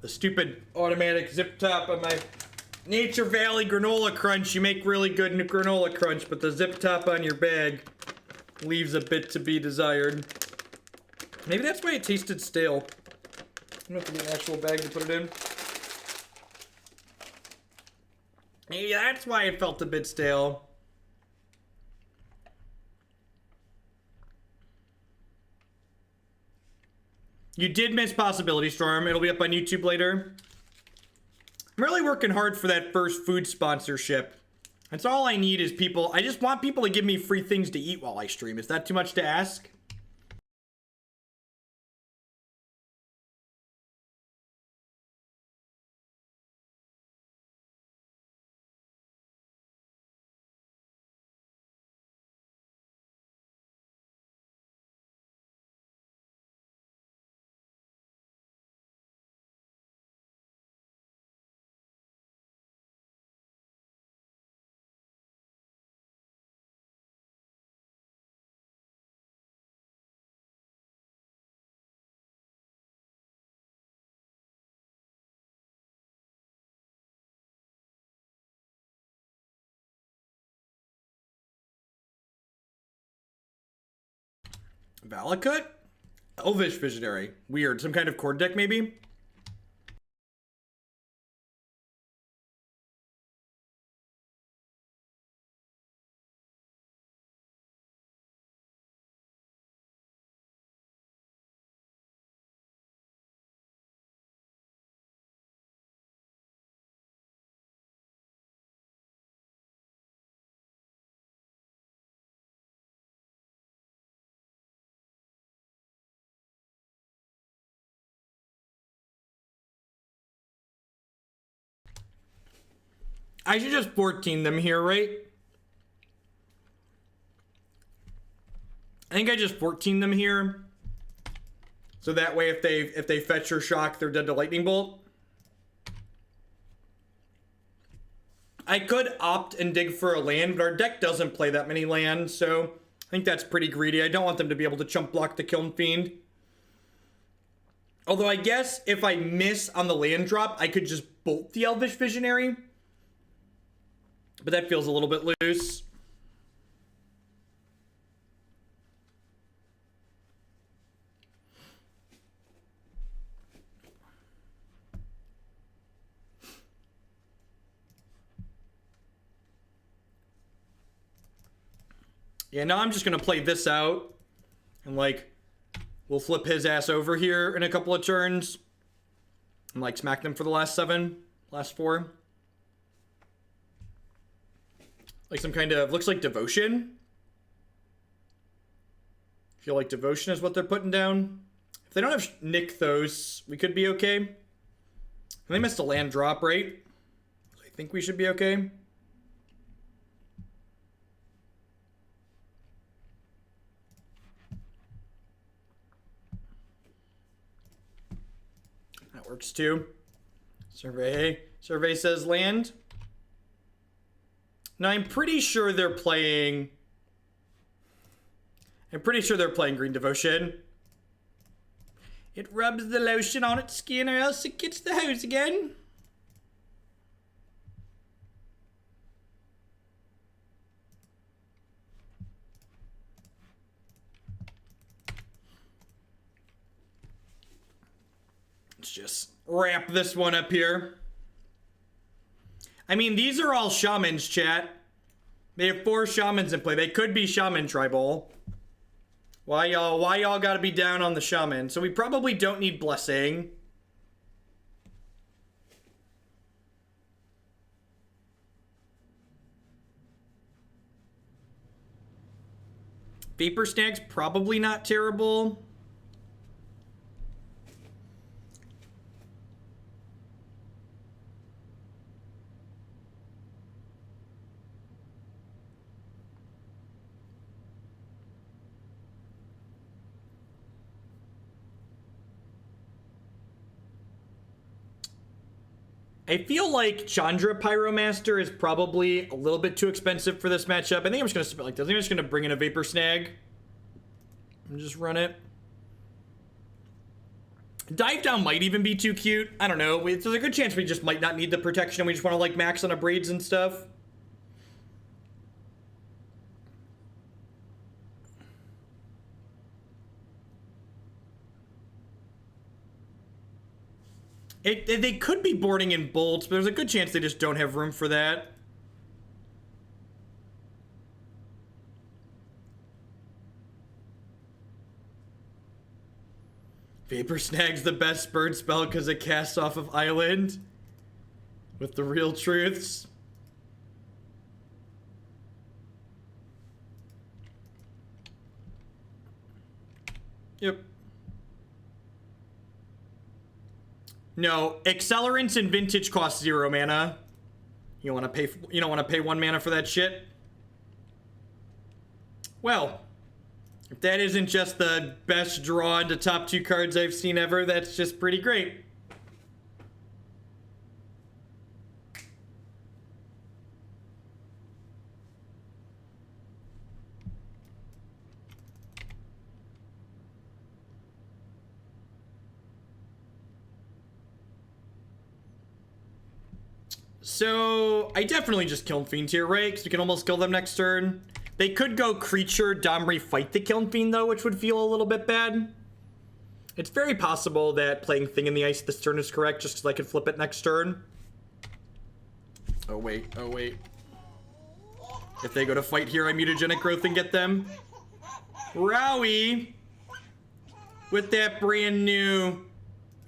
The stupid automatic zip top on my Nature Valley granola crunch. You make really good granola crunch, but the zip top on your bag leaves a bit to be desired. Maybe that's why it tasted stale. I don't have to get an actual bag to put it in. Maybe that's why it felt a bit stale. You did miss Possibility Storm. It'll be up on YouTube later. I'm really working hard for that first food sponsorship. That's all I need is people. I just want people to give me free things to eat while I stream. Is that too much to ask? Valakut? Elvish Visionary. Weird. Some kind of cord deck, maybe? I should just 14 them here, right? I think I just 14 them here. So that way if they fetch or shock, they're dead to Lightning Bolt. I could opt and dig for a land, but our deck doesn't play that many lands, so I think that's pretty greedy. I don't want them to be able to chump block the Kiln Fiend. Although I guess if I miss on the land drop, I could just bolt the Elvish Visionary. But that feels a little bit loose. Yeah, now I'm just going to play this out. And, like, we'll flip his ass over here in a couple of turns. And, like, smack them for the last 7, last 4. Like some kind of, looks like Devotion. Feel like Devotion is what they're putting down. If they don't have Nykthos, we could be okay. And they missed a land drop, right? I think we should be okay. That works too. Survey says land. Now, I'm pretty sure they're playing Green Devotion. It rubs the lotion on its skin or else it gets the hose again. Let's just wrap this one up here. I mean, these are all shamans, chat. They have 4 shamans in play. They could be shaman tribal. Why y'all gotta be down on the shaman? So we probably don't need blessing. Vapor Snag's probably not terrible. I feel like Chandra Pyromaster is probably a little bit too expensive for this matchup. I think I'm just going to spit like this. I think I'm just going to bring in a Vapor Snag and just run it. Dive Down might even be too cute. I don't know. There's a good chance we just might not need the protection and we just want to like max on Abrades and stuff. They could be boarding in bolts, but there's a good chance they just don't have room for that. Vapor Snag's the best bird spell because it casts off of island. With the real truths. Yep. No, accelerants and vintage cost 0 mana. You don't want to pay 1 mana for that shit. Well, if that isn't just the best draw into top 2 cards I've seen ever, that's just pretty great. So, I definitely just Kiln Fiend here, right? Because we can almost kill them next turn. They could go creature, Domri, fight the Kiln Fiend, though, which would feel a little bit bad. It's very possible that playing Thing in the Ice this turn is correct, just because I could flip it next turn. Oh, wait. Oh, wait. If they go to fight here, I Mutagenic Growth and get them. Rowie! With that brand new...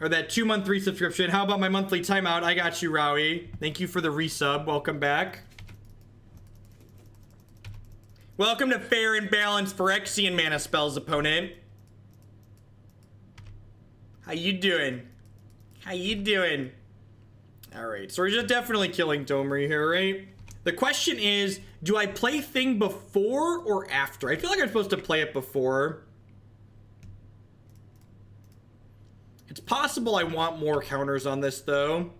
Or that 2-month resubscription. How about my monthly timeout? I got you, Rowie. Thank you for the resub. Welcome back. Welcome to Fair and Balanced Phyrexian mana spells, opponent. How you doing? How you doing? Alright, so we're just definitely killing Domri here, right? The question is, do I play Thing before or after? I feel like I'm supposed to play it before. It's possible I want more counters on this, though.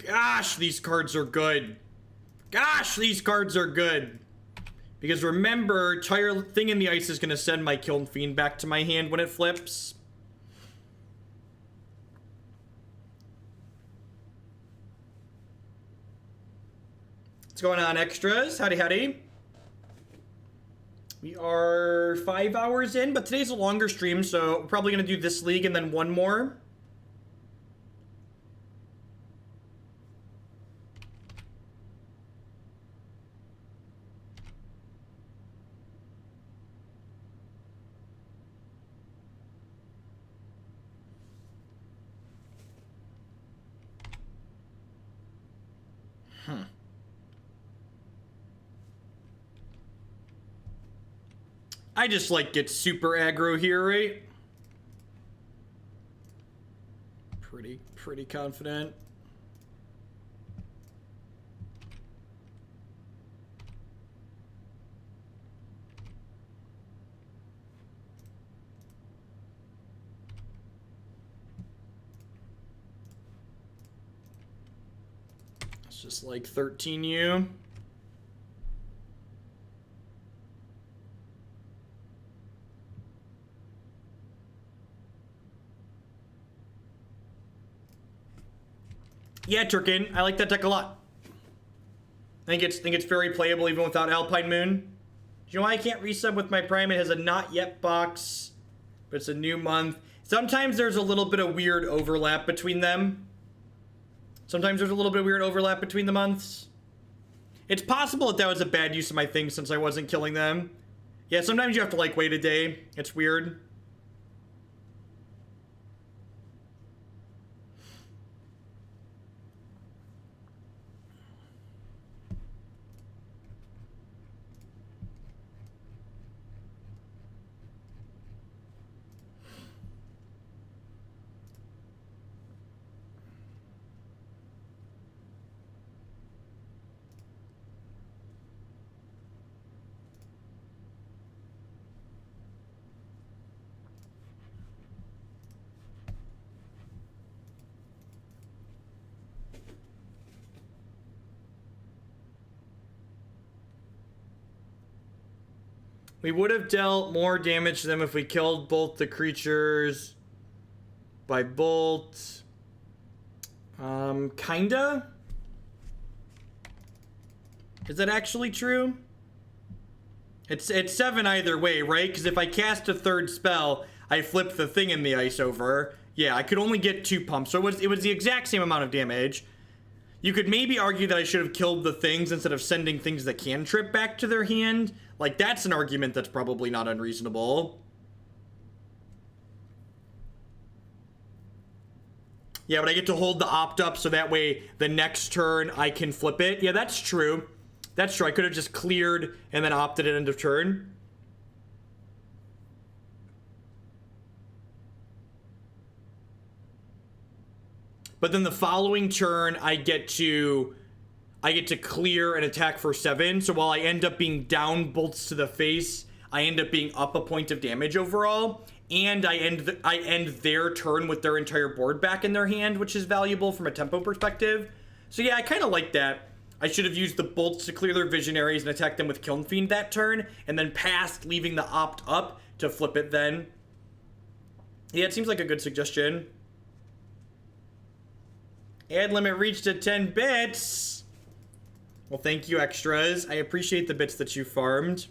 Gosh, these cards are good. Gosh, these cards are good. Because remember, Thing in the Ice is going to send my Kiln Fiend back to my hand when it flips. What's going on, extras? Howdy, howdy. We are 5 hours in, but today's a longer stream, so we're probably going to do this league and then one more. I just like get super aggro here, right? Pretty confident. It's just like 13U. Yeah, Turkin, I like that deck a lot. I think it's very playable even without Alpine Moon. Do you know why I can't resub with my Prime? It has a not yet box, but it's a new month. Sometimes there's a little bit of weird overlap between them. Sometimes there's a little bit of weird overlap between the months. It's possible that was a bad use of my thing since I wasn't killing them. Yeah, sometimes you have to like wait a day. It's weird. We would have dealt more damage to them if we killed both the creatures by bolt. Kinda? Is that actually true? It's 7 either way, right? Because if I cast a third spell, I flip the thing in the ice over. Yeah, I could only get 2 pumps, so it was the exact same amount of damage. You could maybe argue that I should have killed the things instead of sending things that can trip back to their hand. Like, that's an argument that's probably not unreasonable. Yeah, but I get to hold the opt up so that way the next turn I can flip it. Yeah, that's true. That's true. I could have just cleared and then opted at end of turn. But then the following turn, I get to clear and attack for 7. So while I end up being down bolts to the face, I end up being up a point of damage overall. And I end their turn with their entire board back in their hand, which is valuable from a tempo perspective. So yeah, I kind of like that. I should have used the bolts to clear their visionaries and attack them with Kiln Fiend that turn, and then passed, leaving the opt up to flip it then. Yeah, it seems like a good suggestion. Ad limit reached at 10 bits. Well, thank you, extras. I appreciate the bits that you farmed.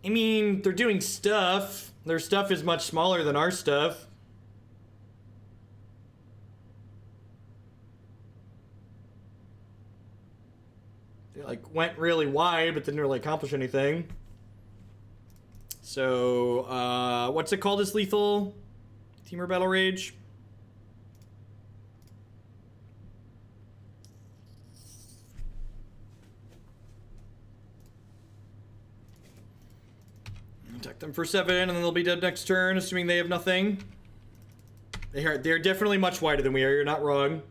I mean, they're doing stuff. Their stuff is much smaller than our stuff. They, like, went really wide, but didn't really accomplish anything. So, what's it called as lethal? Temur Battle Rage? Attack them for 7, and then they'll be dead next turn, assuming they have nothing. They're definitely much wider than we are, you're not wrong.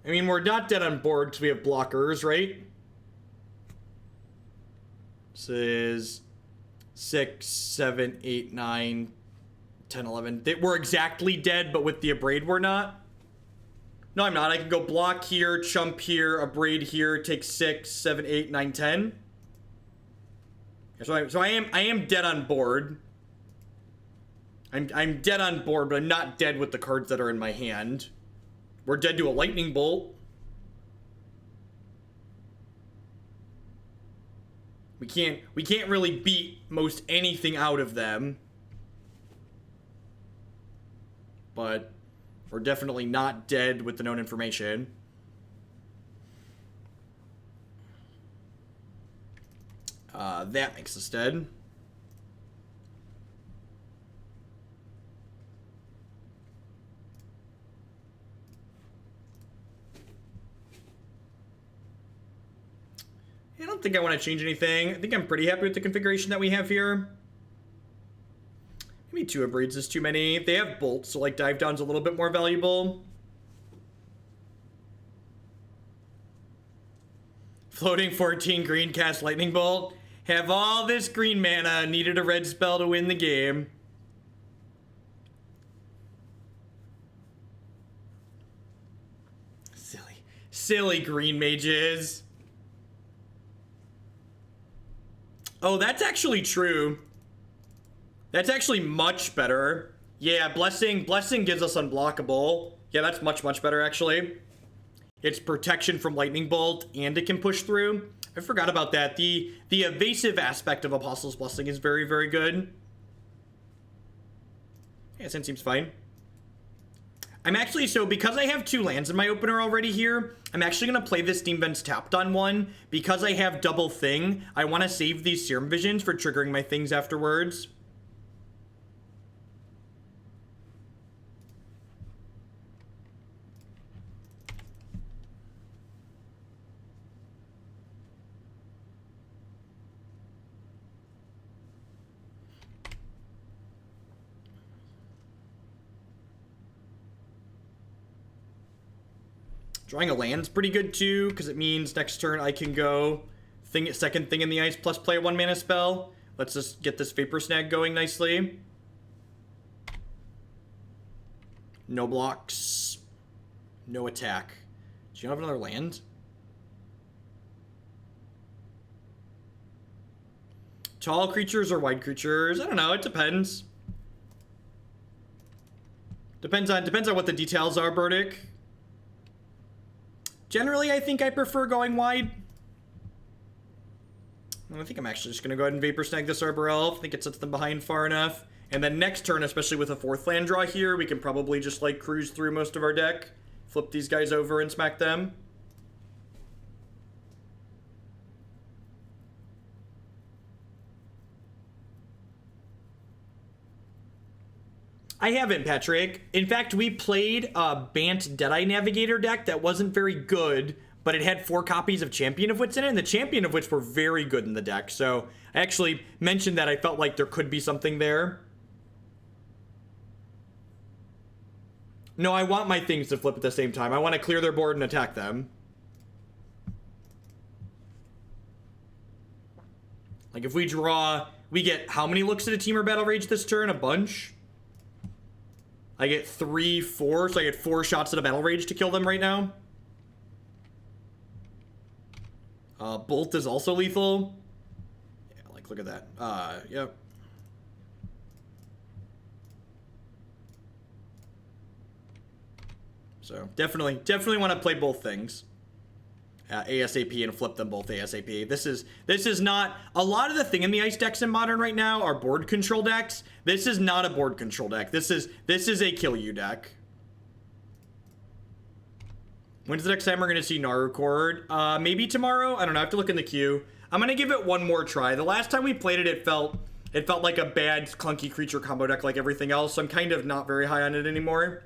I mean, we're not dead on board because we have blockers, right? This is 6, 7, 8, 9, 10, 11. We're exactly dead, but with the Abrade, we're not. No, I'm not. I can go block here, chump here, Abrade here, take 6, 7, 8, 9, 10. So I am dead on board. I'm dead on board, but I'm not dead with the cards that are in my hand. We're dead to a lightning bolt. We can't really beat most anything out of them. But we're definitely not dead with the known information. That makes us dead. I don't think I want to change anything. I think I'm pretty happy with the configuration that we have here. Maybe 2 Abrades is too many. They have bolts, so like dive down's a little bit more valuable. Floating 14 green, cast lightning bolt. Have all this green mana, needed a red spell to win the game. Silly green mages. Oh, that's actually true. That's actually much better. Yeah, Blessing gives us unblockable. Yeah, that's much better, actually. It's protection from Lightning Bolt, and it can push through. I forgot about that. The evasive aspect of Apostle's Blessing is very, very good. Yeah, that seems fine. I'm actually, so because I have 2 lands in my opener already here, I'm actually going to play this Steam Vents tapped on one. Because I have double thing, I want to save these Serum Visions for triggering my things afterwards. Drawing a land's pretty good too, because it means next turn I can go second thing in the ice plus play a 1-mana spell. Let's just get this Vapor Snag going nicely. No blocks. No attack. Do you have another land? Tall creatures or wide creatures? I don't know. It depends. Depends on what the details are, Burdick. Generally, I think I prefer going wide. I think I'm actually just going to go ahead and Vapor Snag this Arbor Elf. I think it sets them behind far enough. And then next turn, especially with a 4th land draw here, we can probably just, like, cruise through most of our deck. Flip these guys over and smack them. I haven't, Patrick. In fact, we played a Bant Deadeye Navigator deck that wasn't very good, but it had 4 copies of Champion of Wits in it, and the Champion of Wits were very good in the deck. So I actually mentioned that I felt like there could be something there. No, I want my things to flip at the same time. I want to clear their board and attack them. Like, if we draw, we get how many looks at a Temur Battle Rage this turn? A bunch? I get 3, 4, so I get 4 shots at a Battle Rage to kill them right now. Bolt is also lethal. Yeah, like, look at that. Yep. So, definitely want to play both things. ASAP and flip them both ASAP. This is not a lot of the thing in the ice decks in Modern right now are board control decks. This is not a board control deck. This is a kill you deck. When's the next time we're gonna see Naru Chord? Maybe tomorrow. I don't know. I have to look in the queue. I'm gonna give it one more try. The last time we played it, it felt like a bad clunky creature combo deck like everything else. So I'm kind of not very high on it anymore.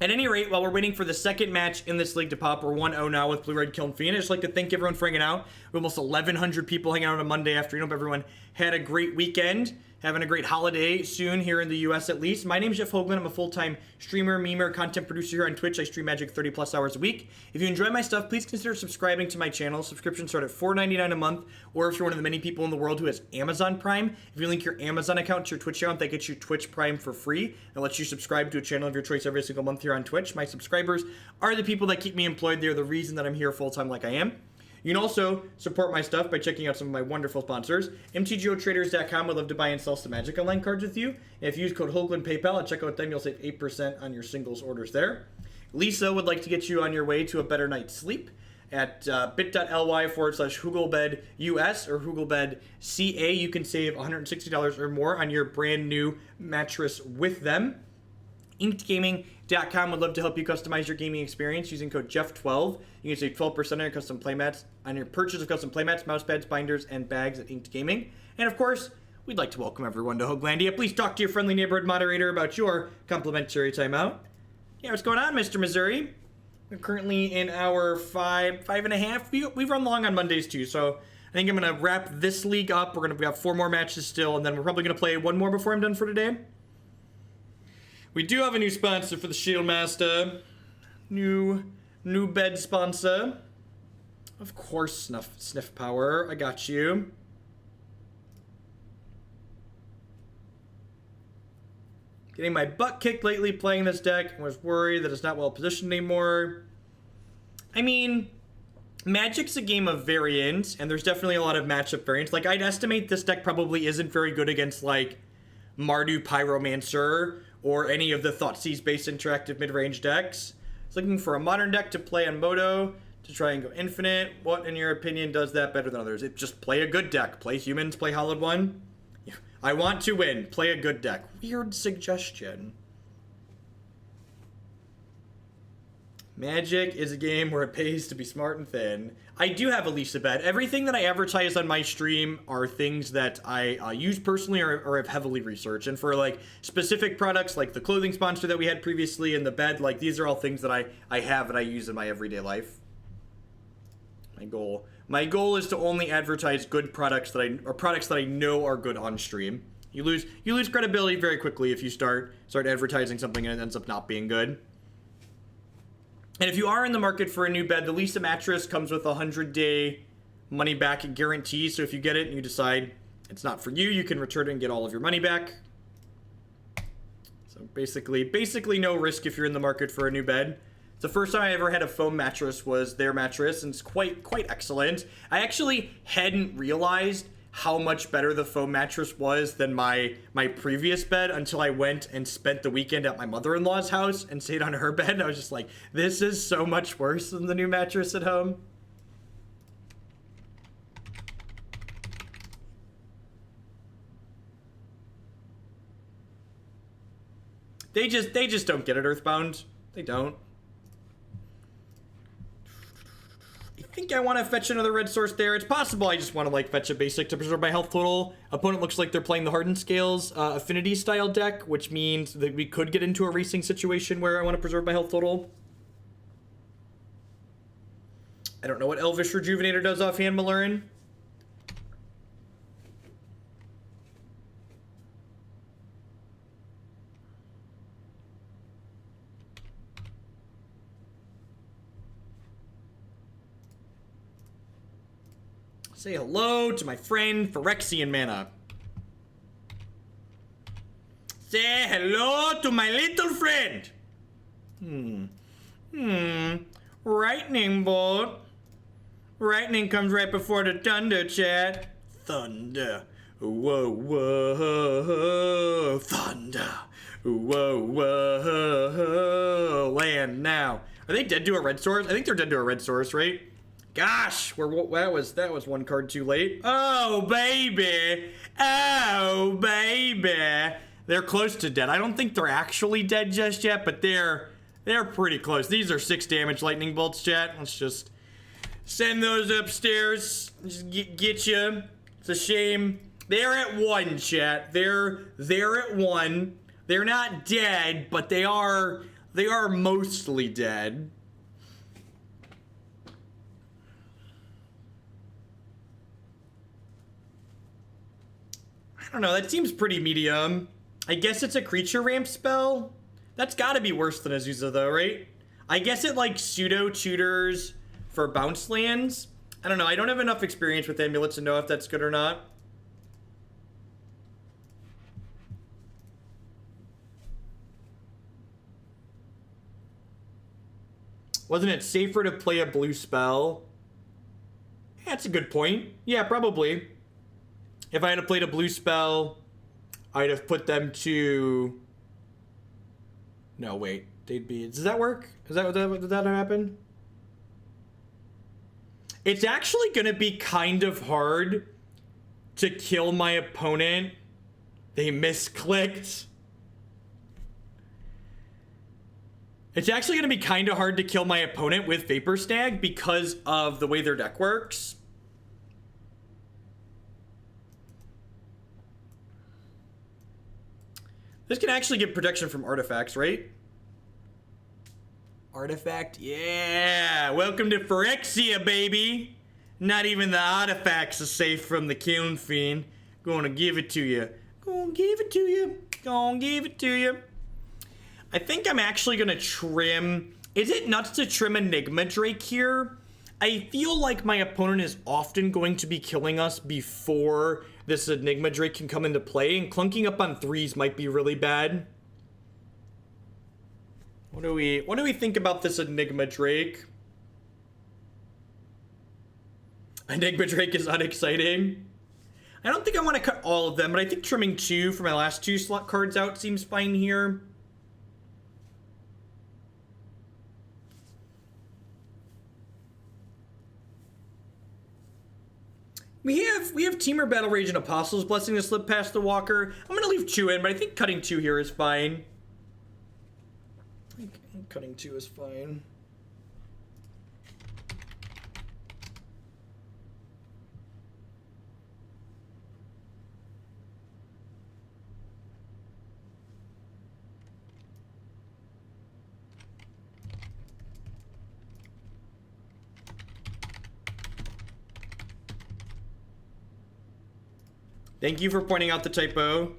At any rate, while we're waiting for the second match in this league to pop, we're 1-0 now with Blue-Red Kiln Fiend. I'd just like to thank everyone for hanging out. We have almost 1,100 people hanging out on a Monday afternoon. Hope everyone had a great weekend. Having a great holiday soon here in the US at least. My name is Jeff Hoagland. I'm a full-time streamer, memer, content producer here on Twitch. I stream Magic 30 plus hours a week. If you enjoy my stuff, please consider subscribing to my channel. Subscriptions start at $4.99 a month, or if you're one of the many people in the world who has Amazon Prime, if you link your Amazon account to your Twitch account, that gets you Twitch Prime for free and lets you subscribe to a channel of your choice every single month here on Twitch. My subscribers are the people that keep me employed. They're the reason that I'm here full-time like I am. You can also support my stuff by checking out some of my wonderful sponsors. MTGOtraders.com would love to buy and sell some Magic Online cards with you. If you use code Hoagland PayPal and check out them, you'll save 8% on your singles orders there. Lisa would like to get you on your way to a better night's sleep at bit.ly/HoogelBedUS or HoogelBedCA. You can save $160 or more on your brand new mattress with them. InkedGaming.com would love to help you customize your gaming experience using code Jeff12. You can save 12% on your custom playmats, on your purchase of custom playmats, mouse pads, binders, and bags at Inked Gaming. And of course, we'd like to welcome everyone to Hoaglandia. Please talk to your friendly neighborhood moderator about your complimentary timeout. Yeah, what's going on, Mr. Missouri? We're currently in our five and a half. We run long on Mondays too, so I think I'm going to wrap this league up. We have 4 more matches still, and then we're probably going to play 1 more before I'm done for today. We do have a new sponsor for the Shield Master. New bed sponsor. Of course, Sniff Power. I got you. Getting my butt kicked lately playing this deck. I was worried that it's not well positioned anymore. I mean, Magic's a game of variants, and there's definitely a lot of matchup variants. Like, I'd estimate this deck probably isn't very good against, like, Mardu Pyromancer or any of the Thoughtseize-based interactive midrange decks. It's looking for a modern deck to play on Moto to try and go infinite. What, in your opinion, does that better than others? Just play a good deck. Play humans, play Hollowed One. I want to win. Play a good deck. Weird suggestion. Magic is a game where it pays to be smart and thin. I do have a Lisa bet. Everything that I advertise on my stream are things that I use personally or have heavily researched. And for like specific products like the clothing sponsor that we had previously and the bed, like these are all things that I have and I use in my everyday life. My goal is to only advertise good products that I know are good on stream. You lose credibility very quickly if you start advertising something and it ends up not being good. And if you are in the market for a new bed, the Lisa mattress comes with a 100-day money-back guarantee. So if you get it and you decide it's not for you, you can return it and get all of your money back. So basically no risk if you're in the market for a new bed. The first time I ever had a foam mattress was their mattress, and it's quite excellent. I actually hadn't realized how much better the foam mattress was than my previous bed until I went and spent the weekend at my mother-in-law's house and stayed on her bed. And I was just like, this is so much worse than the new mattress at home. They just don't get it, Earthbound. They don't. I think I want to fetch another red source there. It's possible I just want to like fetch a basic to preserve my health total. Opponent looks like they're playing the Hardened Scales affinity style deck, which means that we could get into a racing situation where I want to preserve my health total. I don't know what Elvish Rejuvenator does offhand, Malurin. Say hello to my friend Phyrexian Mana. Say hello to my little friend. Lightning bolt. Lightning comes right before the thunder, chat. Thunder. Whoa, whoa. Thunder. Whoa, whoa. Land now. Are they dead to a red source? I think they're dead to a red source, right? Gosh, that was one card too late. Oh, baby. Oh, baby. They're close to dead. I don't think they're actually dead just yet, but they're pretty close. These are 6 damage lightning bolts, chat. Let's just send those upstairs. Just get you. It's a shame. They're at 1, chat. They're at 1. They're not dead, but they are mostly dead. I don't know, that seems pretty medium. I guess it's a creature ramp spell? That's gotta be worse than Azusa though, right? I guess it like pseudo tutors for bounce lands. I don't know, I don't have enough experience with amulets to know if that's good or not. Wasn't it safer to play a blue spell? That's a good point. Yeah, probably. If I had played a blue spell, I'd have put them to... No, wait. They'd be... Does that work? Did that happen? It's actually going to be kind of hard to kill my opponent. They misclicked. It's actually going to be kind of hard to kill my opponent with Vapor Snag because of the way their deck works. This can actually give protection from artifacts, right? Artifact? Yeah! Welcome to Phyrexia, baby! Not even the artifacts are safe from the Kiln Fiend. Gonna give it to you. Gonna give it to you. Gonna give it to you. I think I'm actually gonna trim... Is it nuts to trim Enigma Drake here? I feel like my opponent is often going to be killing us before this Enigma Drake can come into play, and clunking up on 3s might be really bad. What do we think about this Enigma Drake? Enigma Drake is unexciting. I don't think I want to cut all of them, but I think trimming 2 for my last 2 slot cards out seems fine here. We have Temur, Battle Rage, and Apostle's Blessing to slip past the Walker. I'm going to leave 2 in, but I think cutting 2 here is fine. I think cutting 2 is fine. Thank you for pointing out the typo.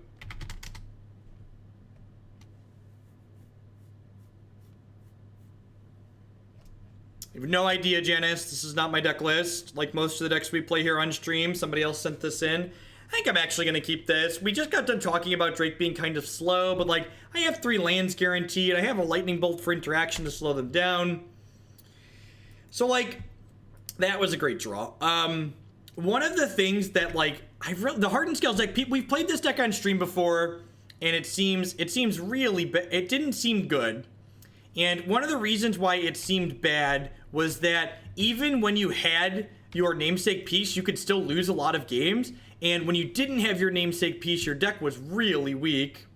You have no idea, Janice. This is not my deck list. Like most of the decks we play here on stream, somebody else sent this in. I think I'm actually going to keep this. We just got done talking about Drake being kind of slow, but like, I have 3 lands guaranteed. I have a lightning bolt for interaction to slow them down. So like, that was a great draw. One of the things that like, the Hardened Scales deck, we've played this deck on stream before, and it seems really it didn't seem good. And one of the reasons why it seemed bad was that even when you had your namesake piece, you could still lose a lot of games. And when you didn't have your namesake piece, your deck was really weak.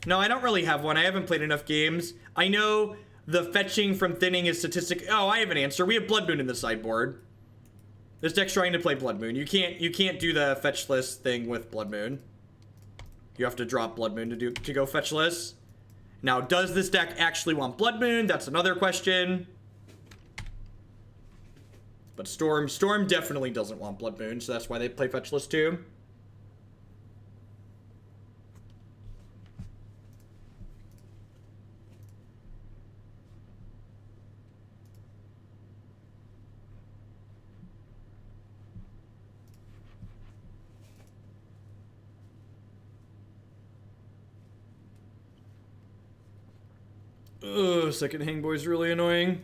No, I don't really have one. I haven't played enough games. I know the fetching from thinning is statistic. Oh, I have an answer. We have Blood Moon in the sideboard. This deck's trying to play Blood Moon. You can't do the fetchless thing with Blood Moon. You have to drop Blood Moon to go fetchless. Now, does this deck actually want Blood Moon? That's another question. But Storm definitely doesn't want Blood Moon, so that's why they play fetchless too. Ugh, second Hang Boy's really annoying.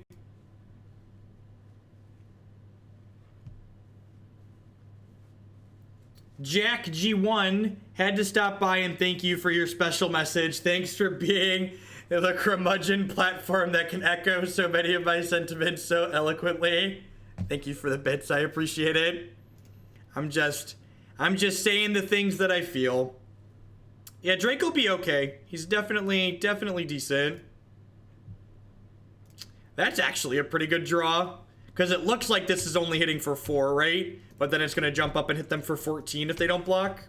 Jack G1 had to stop by and thank you for your special message. Thanks for being the curmudgeon platform that can echo so many of my sentiments so eloquently. Thank you for the bits. I appreciate it. I'm just saying the things that I feel. Yeah, Drake will be okay. He's definitely decent. That's actually a pretty good draw. Because it looks like this is only hitting for 4, right? But then it's going to jump up and hit them for 14 if they don't block.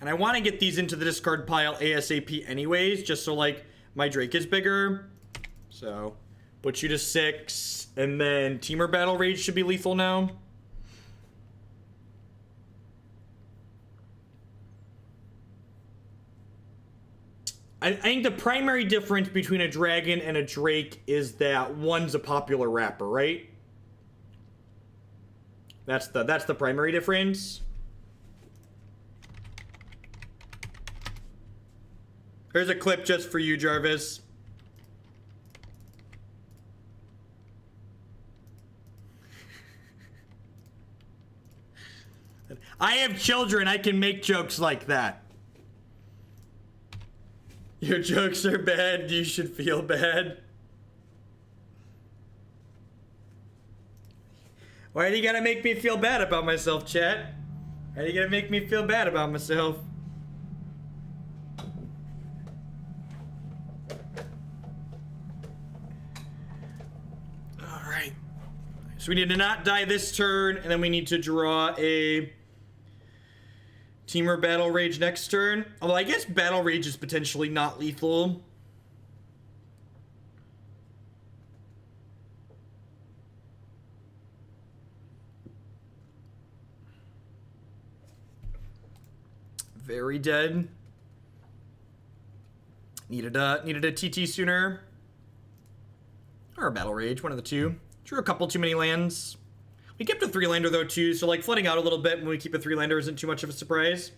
And I want to get these into the discard pile ASAP anyways, just so like my Drake is bigger. So, put you to 6. And then Temur Battle Rage should be lethal now. I think the primary difference between a dragon and a Drake is that one's a popular rapper, right? That's the primary difference. Here's a clip just for you, Jarvis. I have children. I can make jokes like that. Your jokes are bad. You should feel bad. Why are you gonna make me feel bad about myself, chat? Why are you gonna make me feel bad about myself? Alright. So we need to not die this turn, and then we need to draw a Temur Battle Rage next turn. Although I guess Battle Rage is potentially not lethal. Very dead. Needed a TT sooner. Or a Battle Rage, one of the two. Drew a couple too many lands. We kept a 3-lander though too, so like flooding out a little bit when we keep a 3-lander isn't too much of a surprise.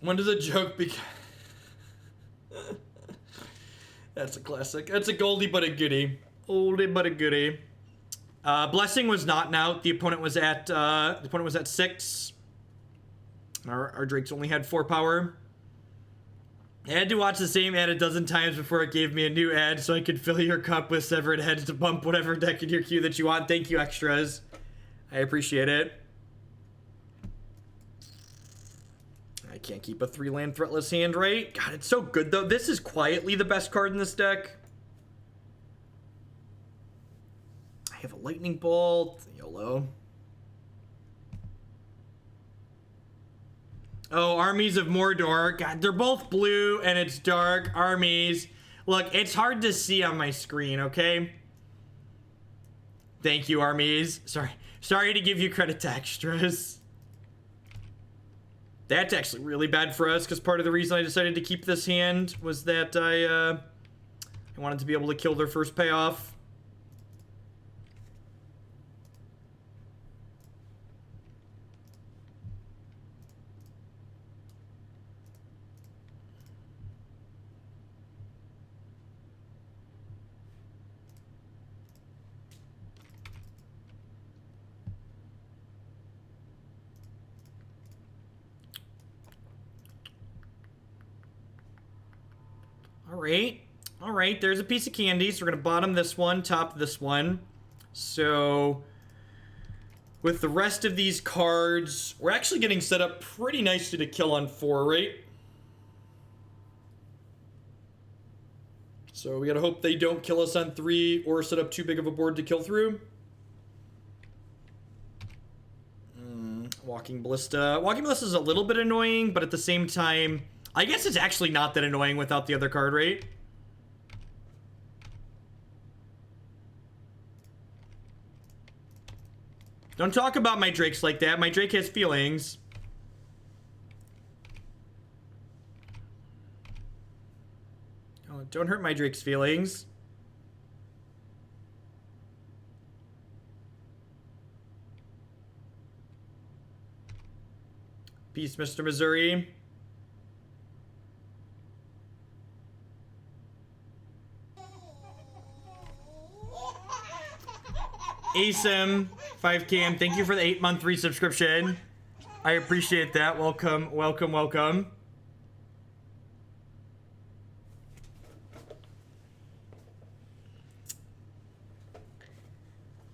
When does a joke become... That's a classic. That's a goldie but a goodie. Oldie but a goodie. Blessing was not out. The opponent was at 6. Our Drakes only had 4 power. I had to watch the same ad a dozen times before it gave me a new ad so I could fill your cup with severed heads to bump whatever deck in your queue that you want. Thank you, extras. I appreciate it. I can't keep a 3-land threatless hand, right? God, it's so good, though. This is quietly the best card in this deck. I have a Lightning Bolt. YOLO. Oh, Armies of Mordor. God, they're both blue and it's dark. Armies. Look, it's hard to see on my screen, okay? Thank you, Armies. Sorry to give you credit to extras. That's actually really bad for us, because part of the reason I decided to keep this hand was that I wanted to be able to kill their first payoff. All right, there's a piece of candy. So we're going to bottom this one, top this one. So with the rest of these cards, we're actually getting set up pretty nicely to kill on 4, right? So we got to hope they don't kill us on 3 or set up too big of a board to kill through. Walking Ballista. Walking Ballista is a little bit annoying, but at the same time, I guess it's actually not that annoying without the other card, right? Don't talk about my Drakes like that. My Drake has feelings. Oh, don't hurt my Drake's feelings. Peace, Mr. Missouri. ASIM, 5Cam, thank you for the 8-month resubscription. I appreciate that. Welcome, welcome, welcome.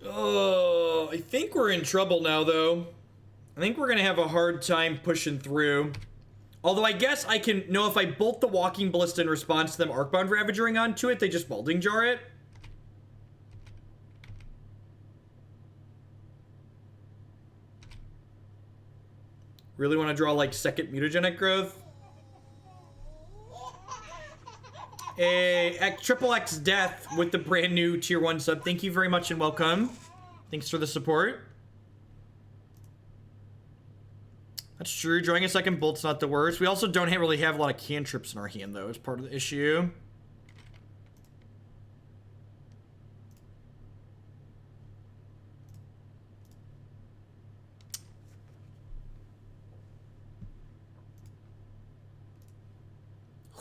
Oh, I think we're in trouble now, though. I think we're gonna have a hard time pushing through. Although I guess I can know if I bolt the Walking Ballista in response to them Arcbound Ravagering onto it, they just Balding Jar it. Really want to draw like second Mutagenic Growth. A Triple X Death with the brand new tier 1 sub. Thank you very much and welcome. Thanks for the support. That's true. Drawing a second bolt's not the worst. We also don't really have a lot of cantrips in our hand, though. It's part of the issue.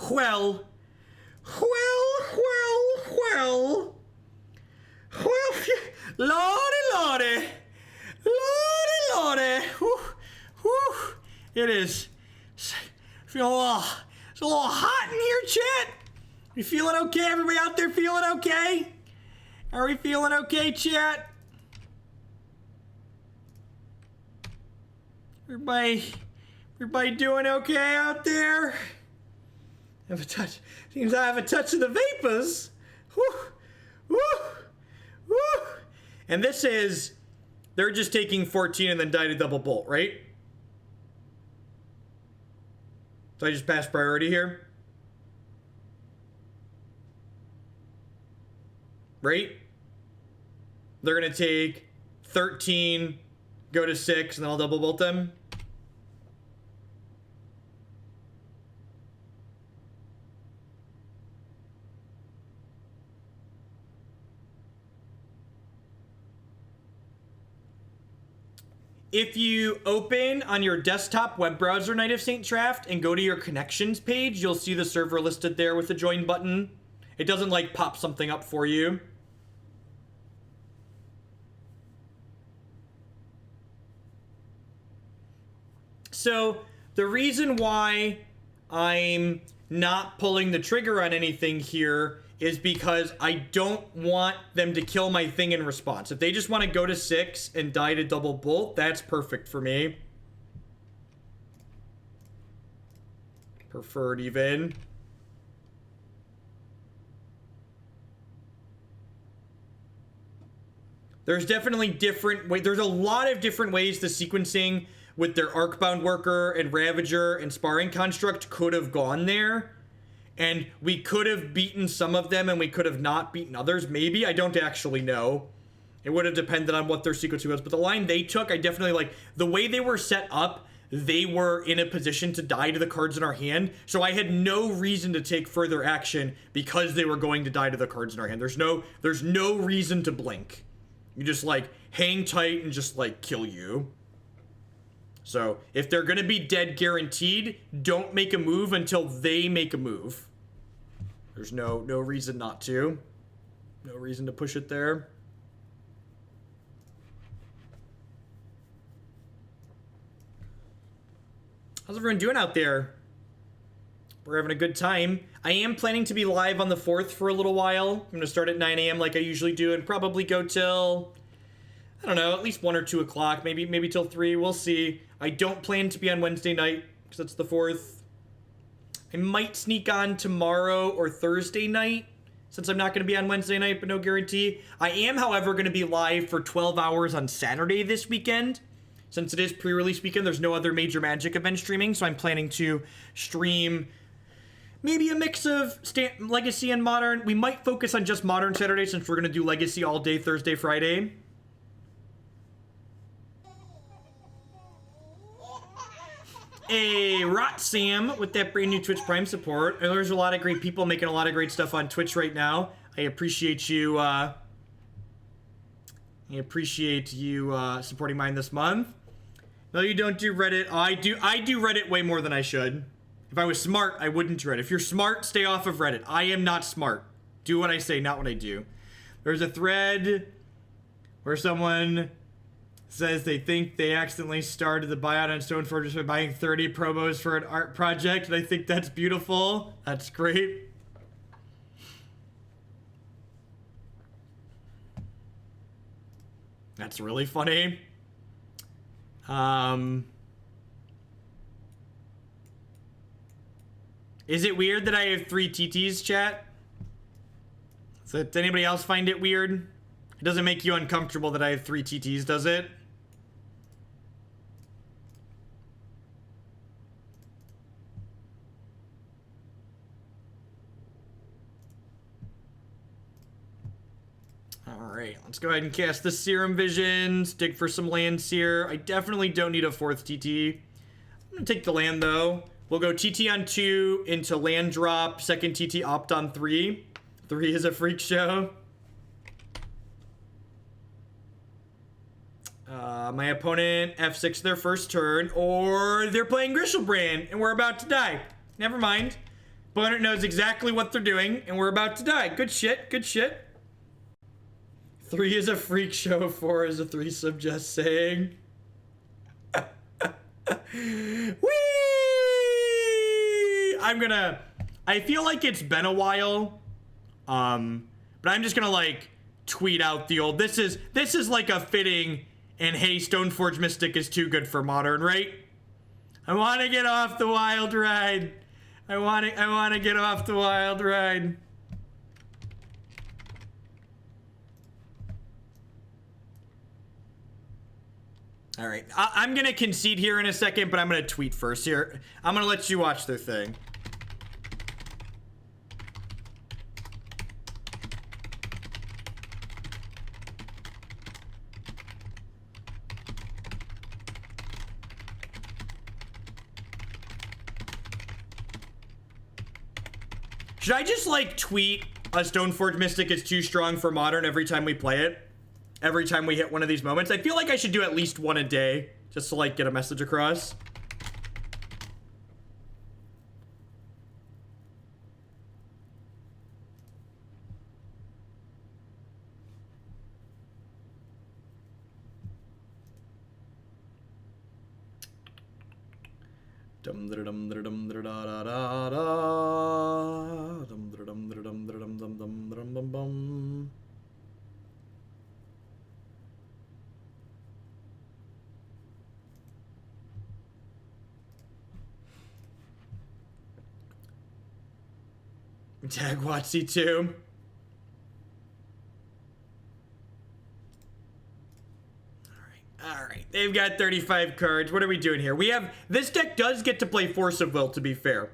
Well, lordy, whew, whew. It is, it's a little hot in here, chat. You feeling okay? Everybody out there feeling okay? Are we feeling okay, chat? Everybody doing okay out there? Seems I have a touch of the vapors. Whew, whew, whew. And this is, they're just taking 14 and then die to double bolt, right? So I just pass priority here. Right? They're gonna take 13, go to 6, and then I'll double bolt them. If you open on your desktop web browser Night of St. Draft and go to your connections page, you'll see the server listed there with the join button. It doesn't like pop something up for you. So the reason why I'm not pulling the trigger on anything here is because I don't want them to kill my thing in response. If they just want to go to 6 and die to double bolt, that's perfect for me. Preferred even. There's definitely different ways. There's a lot of different ways the sequencing with their Arcbound Worker and Ravager and Sparring Construct could have gone there. And we could have beaten some of them and we could have not beaten others. Maybe. I don't actually know. It would have depended on what their sequence was. But the line they took, I definitely like. The way they were set up, they were in a position to die to the cards in our hand. So I had no reason to take further action because they were going to die to the cards in our hand. There's no reason to blink. You just like hang tight and just like kill you. So if they're going to be dead guaranteed, don't make a move until they make a move. There's no reason not to. No reason to push it there. How's everyone doing out there? We're having a good time. I am planning to be live on the 4th for a little while. I'm going to start at 9 a.m. like I usually do and probably go till, I don't know, at least 1 or 2 o'clock. Maybe till 3. We'll see. I don't plan to be on Wednesday night because that's the 4th. I might sneak on tomorrow or Thursday night since I'm not going to be on Wednesday night, but no guarantee. I am, however, going to be live for 12 hours on Saturday this weekend. Since it is pre-release weekend, there's no other major Magic event streaming, so I'm planning to stream maybe a mix of Legacy and Modern. We might focus on just Modern Saturday since we're going to do Legacy all day Thursday, Friday. Hey, Rot Sam with that brand new Twitch Prime support. There's a lot of great people making a lot of great stuff on Twitch right now. I appreciate you. Supporting mine this month. No, you don't do Reddit. Oh, I do Reddit way more than I should. If I was smart, I wouldn't do Reddit. If you're smart, stay off of Reddit. I am not smart. Do what I say, not what I do. There's a thread where someone says they think they accidentally started the buyout on Stoneforge by buying 30 promos for an art project, and I think that's beautiful. That's great. That's really funny. Is it weird that I have 3 TTs, chat? Does anybody else find it weird? It doesn't make you uncomfortable that I have 3 TTs, does it? Alright, let's go ahead and cast the Serum Visions, dig for some lands here. I definitely don't need a 4th TT. I'm gonna take the land though. We'll go TT on 2 into land drop, 2nd TT opt on 3. 3 is a freak show. My opponent F6 their first turn, or they're playing Grishoalbrand and we're about to die. Never mind. Opponent knows exactly what they're doing and we're about to die. Good shit, good shit. 3 is a freak show, 4 is a threesome, just saying. Whee! I feel like it's been a while, but I'm just gonna like tweet out the old, this is like a fitting, and hey, Stoneforge Mystic is too good for Modern, right? I wanna get off the wild ride. I wanna get off the wild ride. All right, I'm gonna concede here in a second, but I'm gonna tweet first here. I'm gonna let you watch their thing. Should I just like tweet a Stoneforge Mystic is too strong for Modern every time we play it? Every time we hit one of these moments? I feel like I should do at least one a day just to like get a message across. Dum dum dum dum dum da da da da dum dum dum dum dum dum dum dum dum. Tag Watsy too. All right. They've got 35 cards. What are we doing here? This deck does get to play Force of Will, to be fair.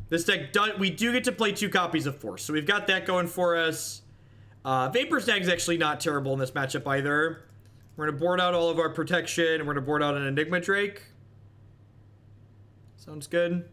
This deck we do get to play 2 copies of Force, so we've got that going for us. Vapor Snag is actually not terrible in this matchup either. We're gonna board out all of our protection, and we're gonna board out an Enigma Drake. Sounds good.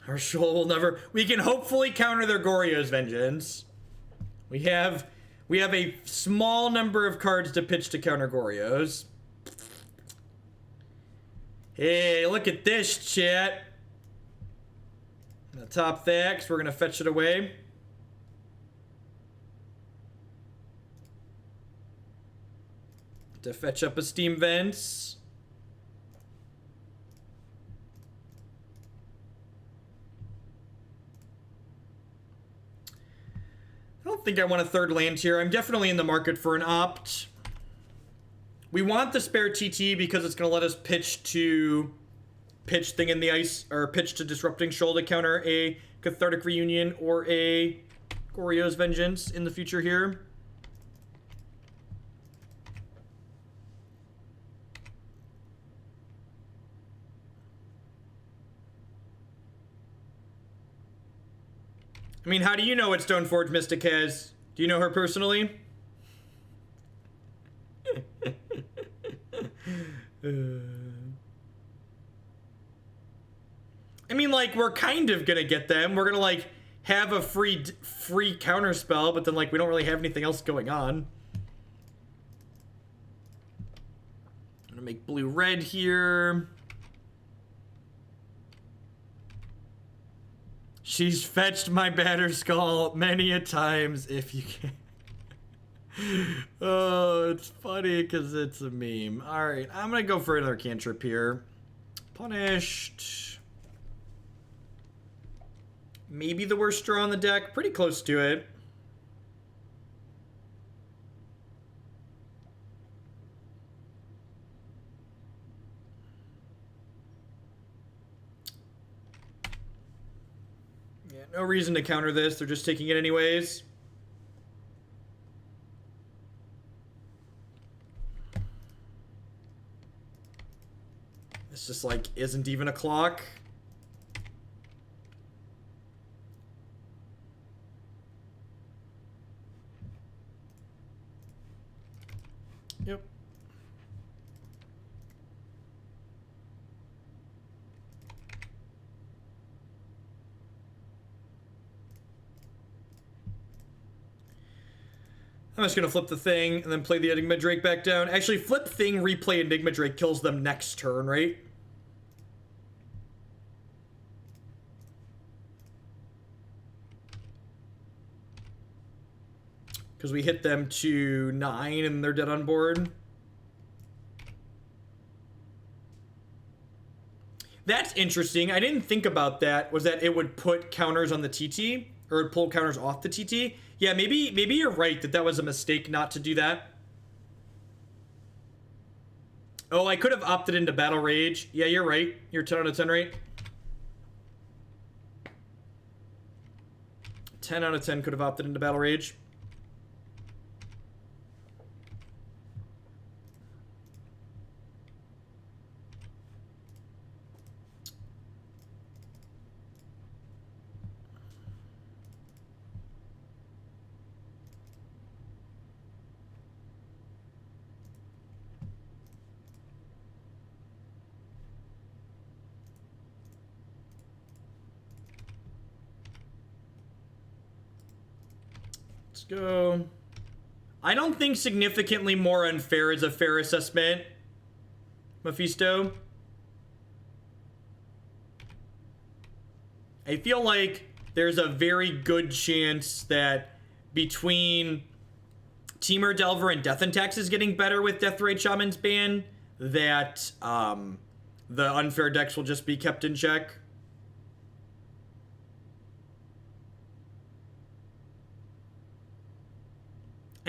Our Shoal will never... We can hopefully counter their Goryo's Vengeance. We have a small number of cards to pitch to counter Goryo's. Hey, look at this, chat. I'm gonna top that, because we're going to fetch it away. To fetch up a Steam Vents. I don't think I want a 3rd land here. I'm definitely in the market for an opt. We want the spare TT because it's going to let us pitch Thing in the Ice, or pitch to Disrupting Shoal to counter a Cathartic Reunion or a Goryo's Vengeance in the future here. I mean, how do you know what Stoneforge Mystic has? Do you know her personally? I mean, like, we're kind of gonna get them. We're gonna, like, have a free counter spell, but then, like, we don't really have anything else going on. I'm gonna make blue-red here. She's fetched my Batter Skull many a times, if you can. Oh, it's funny because it's a meme. Alright, I'm gonna go for another cantrip here. Punished. Maybe the worst draw on the deck. Pretty close to it. Yeah, no reason to counter this. They're just taking it anyways. This just, like, isn't even a clock. Yep. I'm just gonna flip the Thing and then play the Enigma Drake back down. Actually, flip Thing, replay Enigma Drake, kills them next turn, right? Because we hit them to 9 and they're dead on board. That's interesting. I didn't think about that. Was that it would put counters on the TT? Or it would pull counters off the TT? Yeah, maybe you're right that was a mistake not to do that. Oh, I could have opted into Battle Rage. Yeah, you're right. You're 10 out of 10, right? 10 out of 10 could have opted into Battle Rage. Go. I don't think significantly more unfair is a fair assessment, Mephisto. I feel like there's a very good chance that between Temur, Delver, and Death and Taxes getting better with Deathrite Shaman's ban, that the unfair decks will just be kept in check.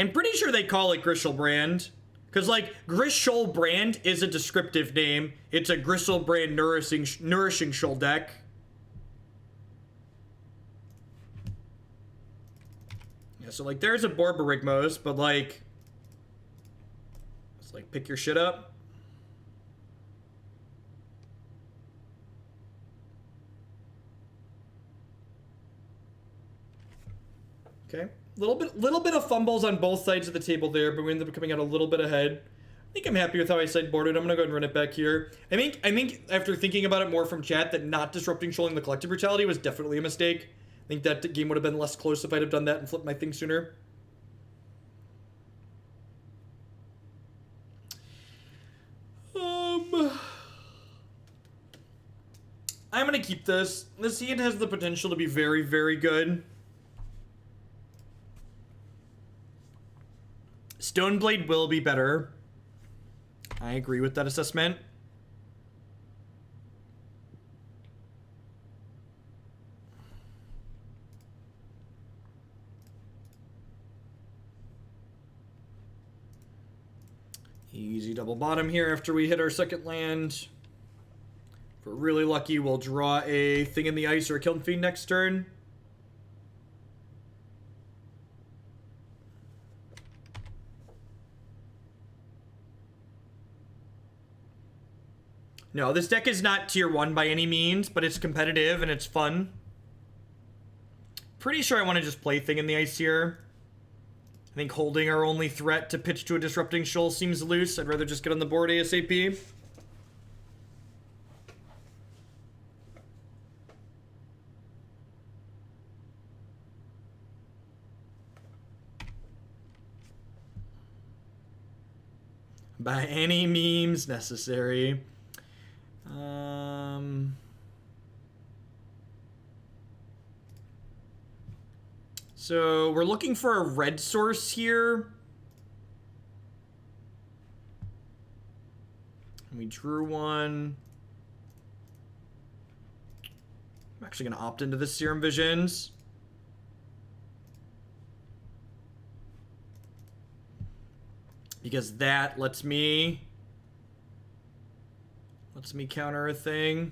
I'm pretty sure they call it Grishoalbrand. Because, like, Grishoalbrand is a descriptive name. It's a Grishoalbrand nourishing shoal deck. Yeah, so, like, there's a Borborygmos, but, like... It's like, pick your shit up. Okay. Little bit of fumbles on both sides of the table there, but we ended up coming out a little bit ahead. I think I'm happy with how I sideboarded. I'm gonna go ahead and run it back here. I think after thinking about it more from chat, that not disrupting shoaling the collective brutality was definitely a mistake. I think that game would have been less close if I'd have done that and flipped my thing sooner. I'm gonna keep this. This hand has the potential to be very, very good. Stoneblade will be better. I agree with that assessment. Easy double bottom here after we hit our second land. If we're really lucky, we'll draw a Thing in the Ice or a Kiln Fiend next turn. No, this deck is not tier 1 by any means, but it's competitive and it's fun. Pretty sure I want to just play Thing in the Ice here. I think holding our only threat to pitch to a Disrupting Shoal seems loose. I'd rather just get on the board ASAP. By any means necessary. So we're looking for a red source here. We drew one. I'm actually going to opt into the Serum Visions. Because that lets me counter a thing.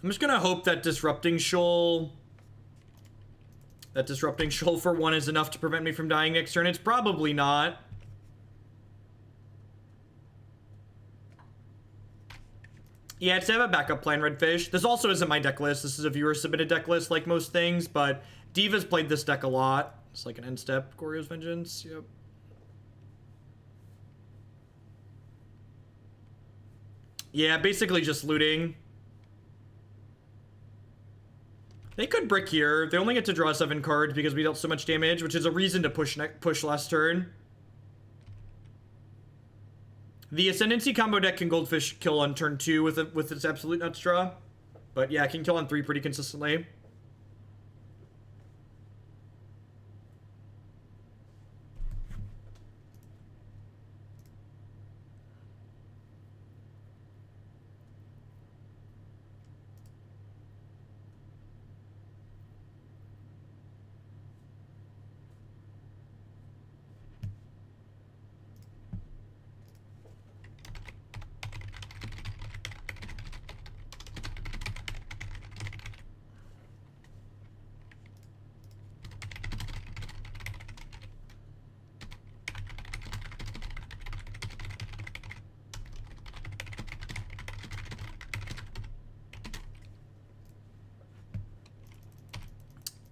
I'm just gonna hope that Disrupting Shoal for one is enough to prevent me from dying next turn. It's probably not. Yeah, it's to have a backup plan, Redfish. This also isn't my deck list. This is a viewer-submitted deck list, like most things, but Diva's played this deck a lot. It's like an end step, Goryo's Vengeance, yep. Yeah, basically just looting. They could brick here. They only get to draw 7 cards because we dealt so much damage, which is a reason to push last turn. The Ascendancy combo deck can Goldfish kill on turn 2 with its Absolute Nuts draw. But yeah, it can kill on 3 pretty consistently.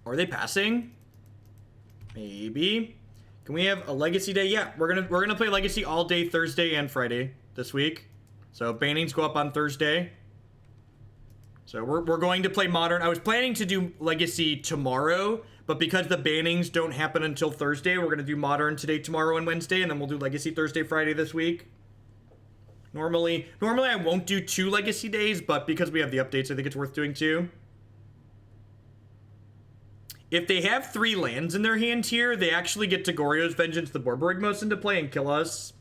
Are they passing? Maybe. Can we have a Legacy day? Yeah, we're gonna play Legacy all day Thursday and Friday this week. So bannings go up on Thursday. So we're going to play Modern. I was planning to do Legacy tomorrow, but because the bannings don't happen until Thursday, we're gonna do Modern today, tomorrow, and Wednesday, and then we'll do Legacy Thursday, Friday this week. Normally I won't do 2 Legacy days, but because we have the updates, I think it's worth doing 2. If they have 3 lands in their hand here, they actually get to Goryo's Vengeance, the Borborygmos into play and kill us.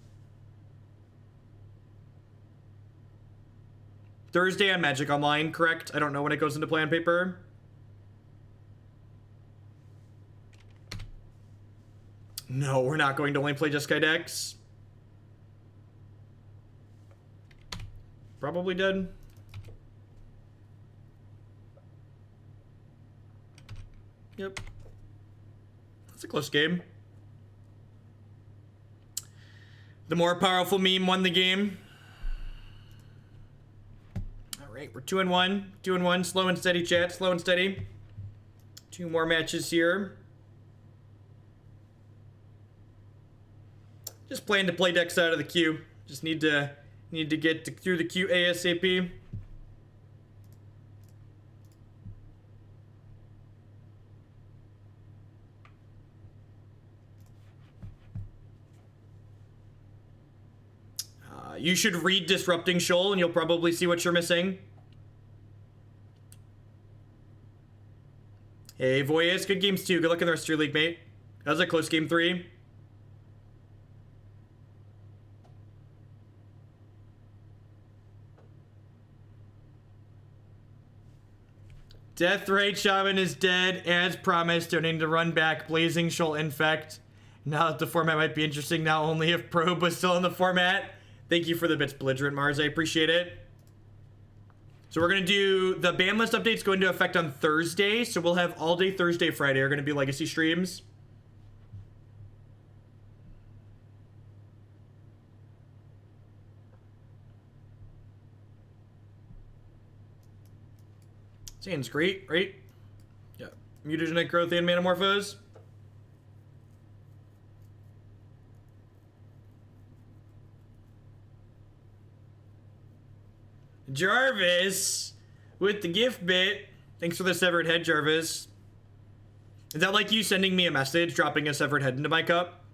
Thursday on Magic Online, correct? I don't know when it goes into play on paper. No, we're not going to only play Jeskai decks. Probably dead. Yep. That's a close game. The more powerful meme won the game. Alright, we're 2-1. 2-1. Slow and steady, chat. Slow and steady. 2 more matches here. Just plan to play decks out of the queue. Just need to get through the queue ASAP. You should read Disrupting Shoal and you'll probably see what you're missing. Hey, Voyas, good games too. Good luck in the rest of your league, mate. That was a close game 3. Deathrite Shaman is dead, as promised, donating to run back Blazing Shoal Infect. Now that the format might be interesting, now only if Probe was still in the format. Thank you for the bits, Belligerent Mars. I appreciate it. So we're going to do the ban list updates go into effect on Thursday. So we'll have all day Thursday, Friday are going to be legacy streams. Sounds great, right? Yeah. Mutagenic Growth and Manamorphose. Jarvis with the gift bit. Thanks for the severed head, Jarvis. Is that like you sending me a message, dropping a severed head into my cup?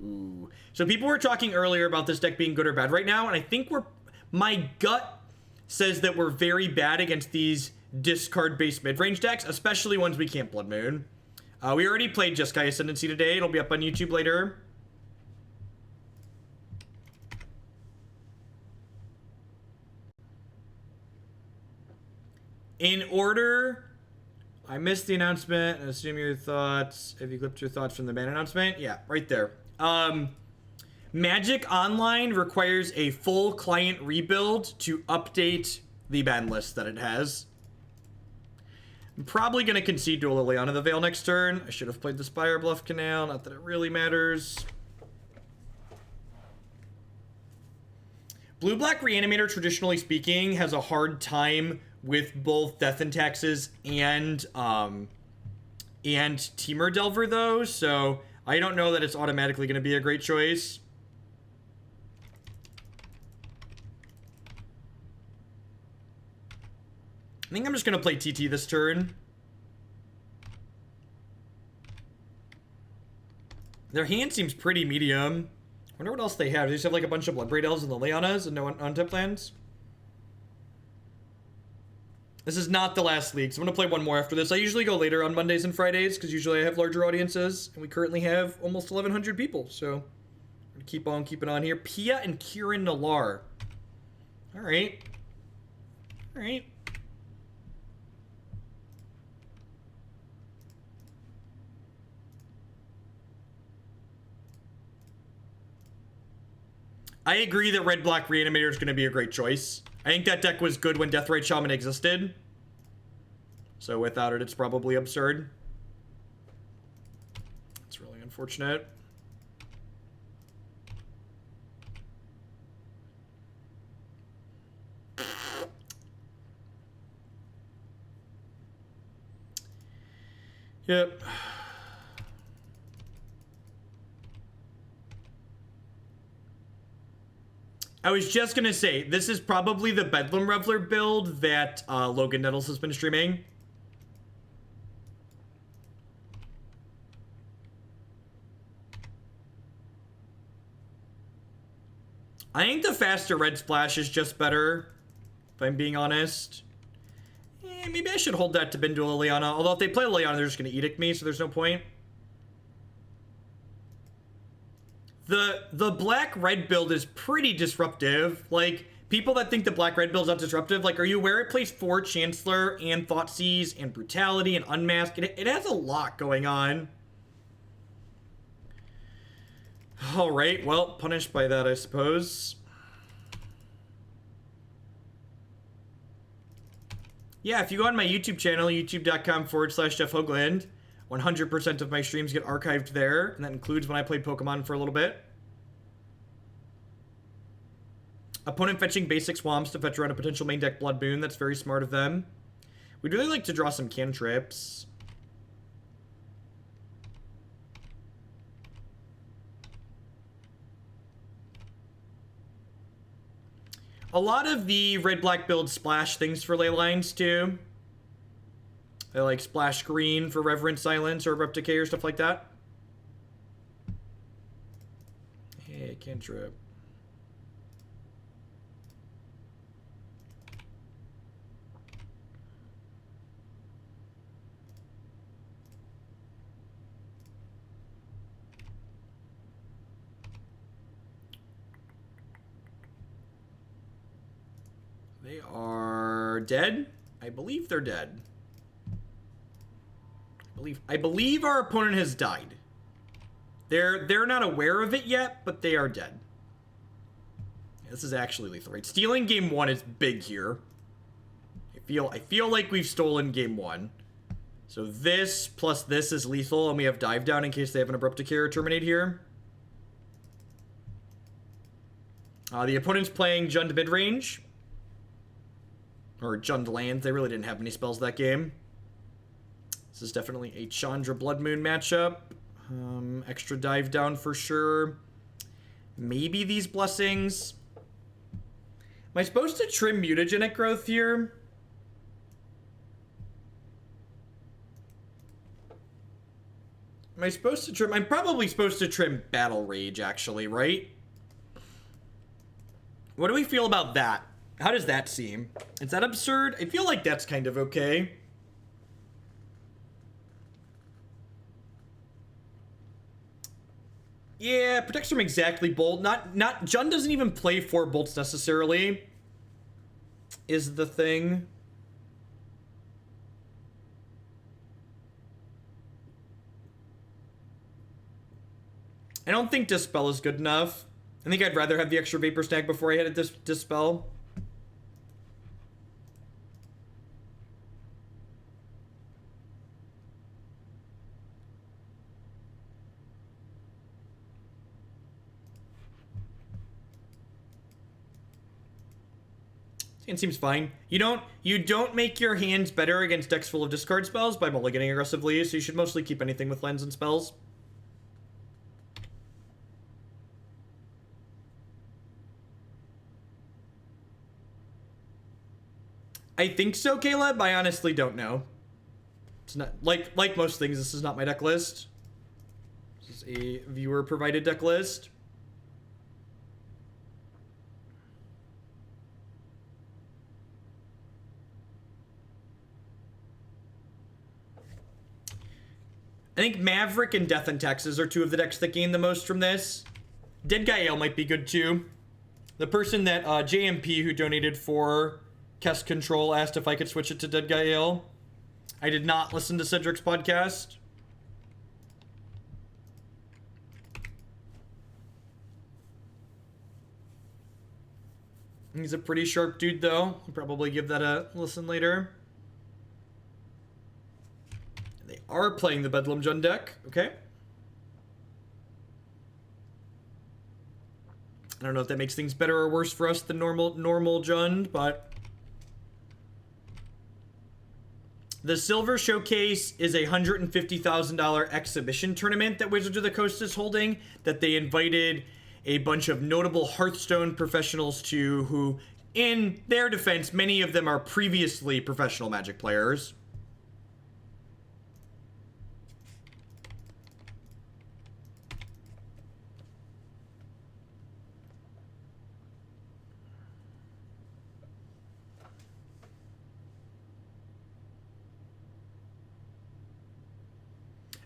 Ooh. So people were talking earlier about this deck being good or bad right now, and I think my gut says that we're very bad against these discard-based mid-range decks, especially ones we can't Blood Moon. We already played Jeskai Ascendancy today. It'll be up on YouTube later. In order, I missed the announcement. And assume your thoughts. Have you clipped your thoughts from the ban announcement? Yeah, right there. Magic Online requires a full client rebuild to update the ban list that it has. I'm probably going to concede to a Liliana the Veil next turn. I should have played the Spirebluff Canal. Not that it really matters. Blue-Black Reanimator, traditionally speaking, has a hard time with both Death and Taxes and Temur Delver, though, so I don't know that it's automatically going to be a great choice. I think I'm just going to play TT this turn. Their hand seems pretty medium. I wonder what else they have. Do they just have like a bunch of Bloodbraid Elves and the Leonas and no untap lands? This is not the last league, so I'm going to play one more after this. I usually go later on Mondays and Fridays because usually I have larger audiences, and we currently have almost 1,100 people, so I'm going to keep on keeping on here. Pia and Kieran Nalar. All right. All right. I agree that Red-Black Reanimator is going to be a great choice. I think that deck was good when Deathrite Shaman existed. So without it, it's probably absurd. It's really unfortunate. Yep. I was just gonna say, this is probably the Bedlam Reveler build that Logan Nettles has been streaming. I think the faster red splash is just better, if I'm being honest. Maybe I should hold that to Bindul Liliana, although if they play Liliana, they're just gonna edict me, so there's no point. The black-red build is pretty disruptive. Like, People that think the black-red build's not disruptive, like, are you aware it plays 4 Chancellor and Thoughtseize and Brutality and Unmask? It has a lot going on. Alright, well, punished by that, I suppose. Yeah, if you go on my YouTube channel, youtube.com/Jeff Hoagland, 100% of my streams get archived there, and that includes when I played Pokemon for a little bit. Opponent fetching basic swamps to fetch around a potential main deck Blood Moon. That's very smart of them. We'd really like to draw some cantrips. A lot of the red-black builds splash things for ley lines, too. They like splash green for Reverent Silence or Abrupt Decay or stuff like that. Hey, cantrip. They are dead. I believe they're dead. I believe our opponent has died. They're not aware of it yet, but they are dead. This is actually lethal, right? Stealing game 1 is big here. I feel like we've stolen game 1. So this plus this is lethal, and we have dive down in case they have an Abrupt Decay or Terminate here. The opponent's playing Jund Midrange. Or Jund Land. They really didn't have many spells that game. This is definitely a Chandra Blood Moon matchup. Extra dive down for sure. Maybe these blessings. Am I supposed to trim Mutagenic Growth here? Am I supposed to trim? I'm probably supposed to trim Battle Rage, actually, right? What do we feel about that? How does that seem? Is that absurd? I feel like that's kind of okay. Yeah, protects from exactly bolt. Not Jund doesn't even play 4 bolts necessarily. Is the thing. I don't think Dispel is good enough. I think I'd rather have the extra Vapor Snag before I had a Dispel. It seems fine. You don't make your hands better against decks full of discard spells by mulliganing aggressively, so you should mostly keep anything with lands and spells. I think so, Caleb. I honestly don't know. It's not like most things. This is not my deck list. This is a viewer provided deck list. I think Maverick and Death and Taxes are 2 of the decks that gain the most from this. Dead Guy Ale might be good too. The person that JMP who donated for Kest Control asked if I could switch it to Dead Guy Ale. I did not listen to Cedric's podcast. He's a pretty sharp dude though. I'll probably give that a listen later. They are playing the Bedlam Jund deck. Okay. I don't know if that makes things better or worse for us than normal Jund, but the Silver Showcase is a $150,000 exhibition tournament that Wizards of the Coast is holding that they invited a bunch of notable Hearthstone professionals to, who, in their defense, many of them are previously professional Magic players.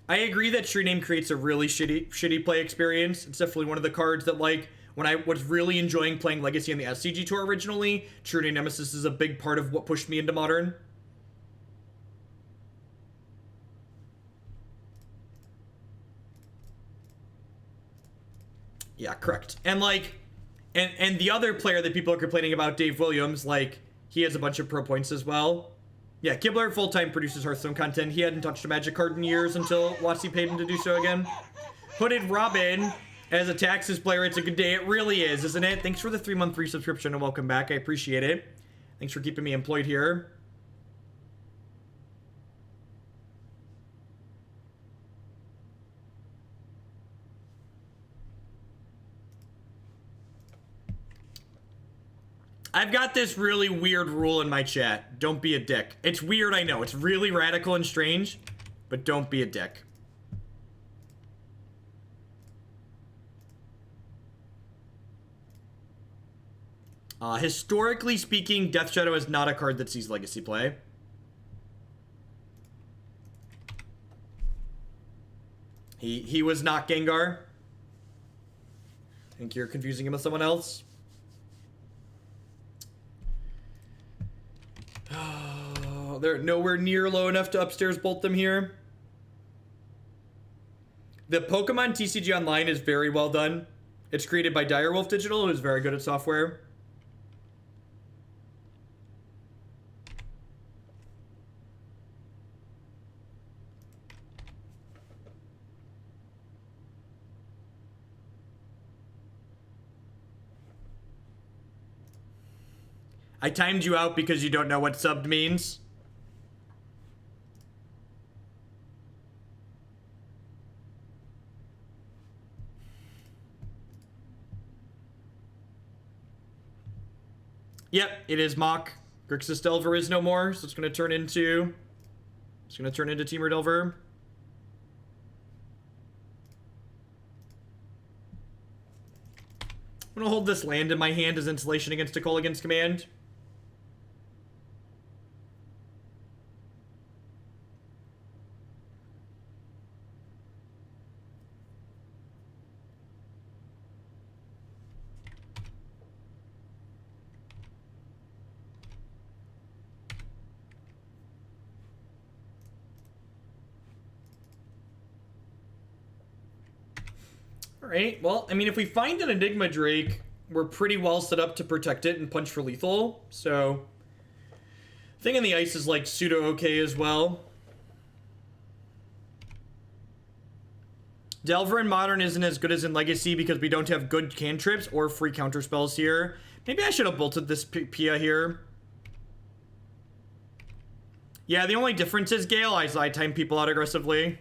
I agree that Tree Name creates a really shitty play experience. It's definitely one of the cards that, like, when I was really enjoying playing Legacy on the SCG Tour originally, True Nemesis is a big part of what pushed me into Modern. Yeah, correct. And like, and the other player that people are complaining about, Dave Williams, like, he has a bunch of pro points as well. Yeah, Kibler full-time produces Hearthstone content. He hadn't touched a Magic card in years until WotC paid him to do so again. Hooded Robin, as a Taxes player, it's a good day. It really is, isn't it? Thanks for the 3-month free subscription and welcome back. I appreciate it. Thanks for keeping me employed here. I've got this really weird rule in my chat. Don't be a dick. It's weird, I know. It's really radical and strange, but don't be a dick. Historically speaking, Death Shadow is not a card that sees Legacy play. He was not Gengar. I think you're confusing him with someone else. Oh, they're nowhere near low enough to upstairs bolt them here. The Pokemon TCG Online is very well done. It's created by Direwolf Digital, who's very good at software. I timed you out because you don't know what subbed means. Yep, it is Mock. Grixis Delver is no more, so it's gonna turn into Temur Delver. I'm gonna hold this land in my hand as insulation against a Kolaghan's Command. Alright, well, I mean, if we find an Enigma Drake, we're pretty well set up to protect it and punch for lethal, so... Thing in the Ice is, like, pseudo-okay as well. Delver in Modern isn't as good as in Legacy because we don't have good cantrips or free counterspells here. Maybe I should have bolted this Pia here. Yeah, the only difference is, Gale, I time people out aggressively.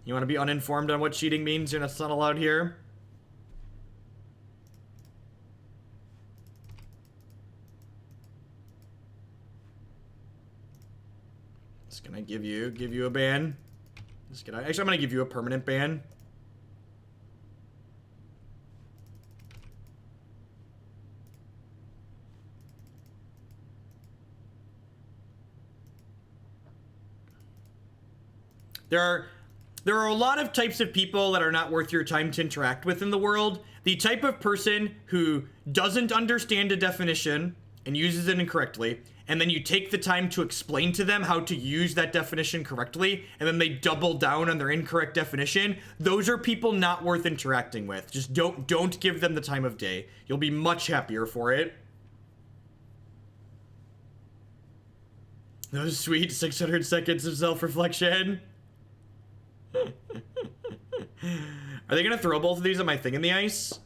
You want to be uninformed on what cheating means? You're not allowed here. Just gonna give you a ban. Actually, I'm gonna give you a permanent ban. There are a lot of types of people that are not worth your time to interact with in the world. The type of person who doesn't understand a definition and uses it incorrectly, and then you take the time to explain to them how to use that definition correctly, and then they double down on their incorrect definition, those are people not worth interacting with. Just don't give them the time of day. You'll be much happier for it. Those sweet 600 seconds of self-reflection. Are they gonna throw both of these at my thing in the ice?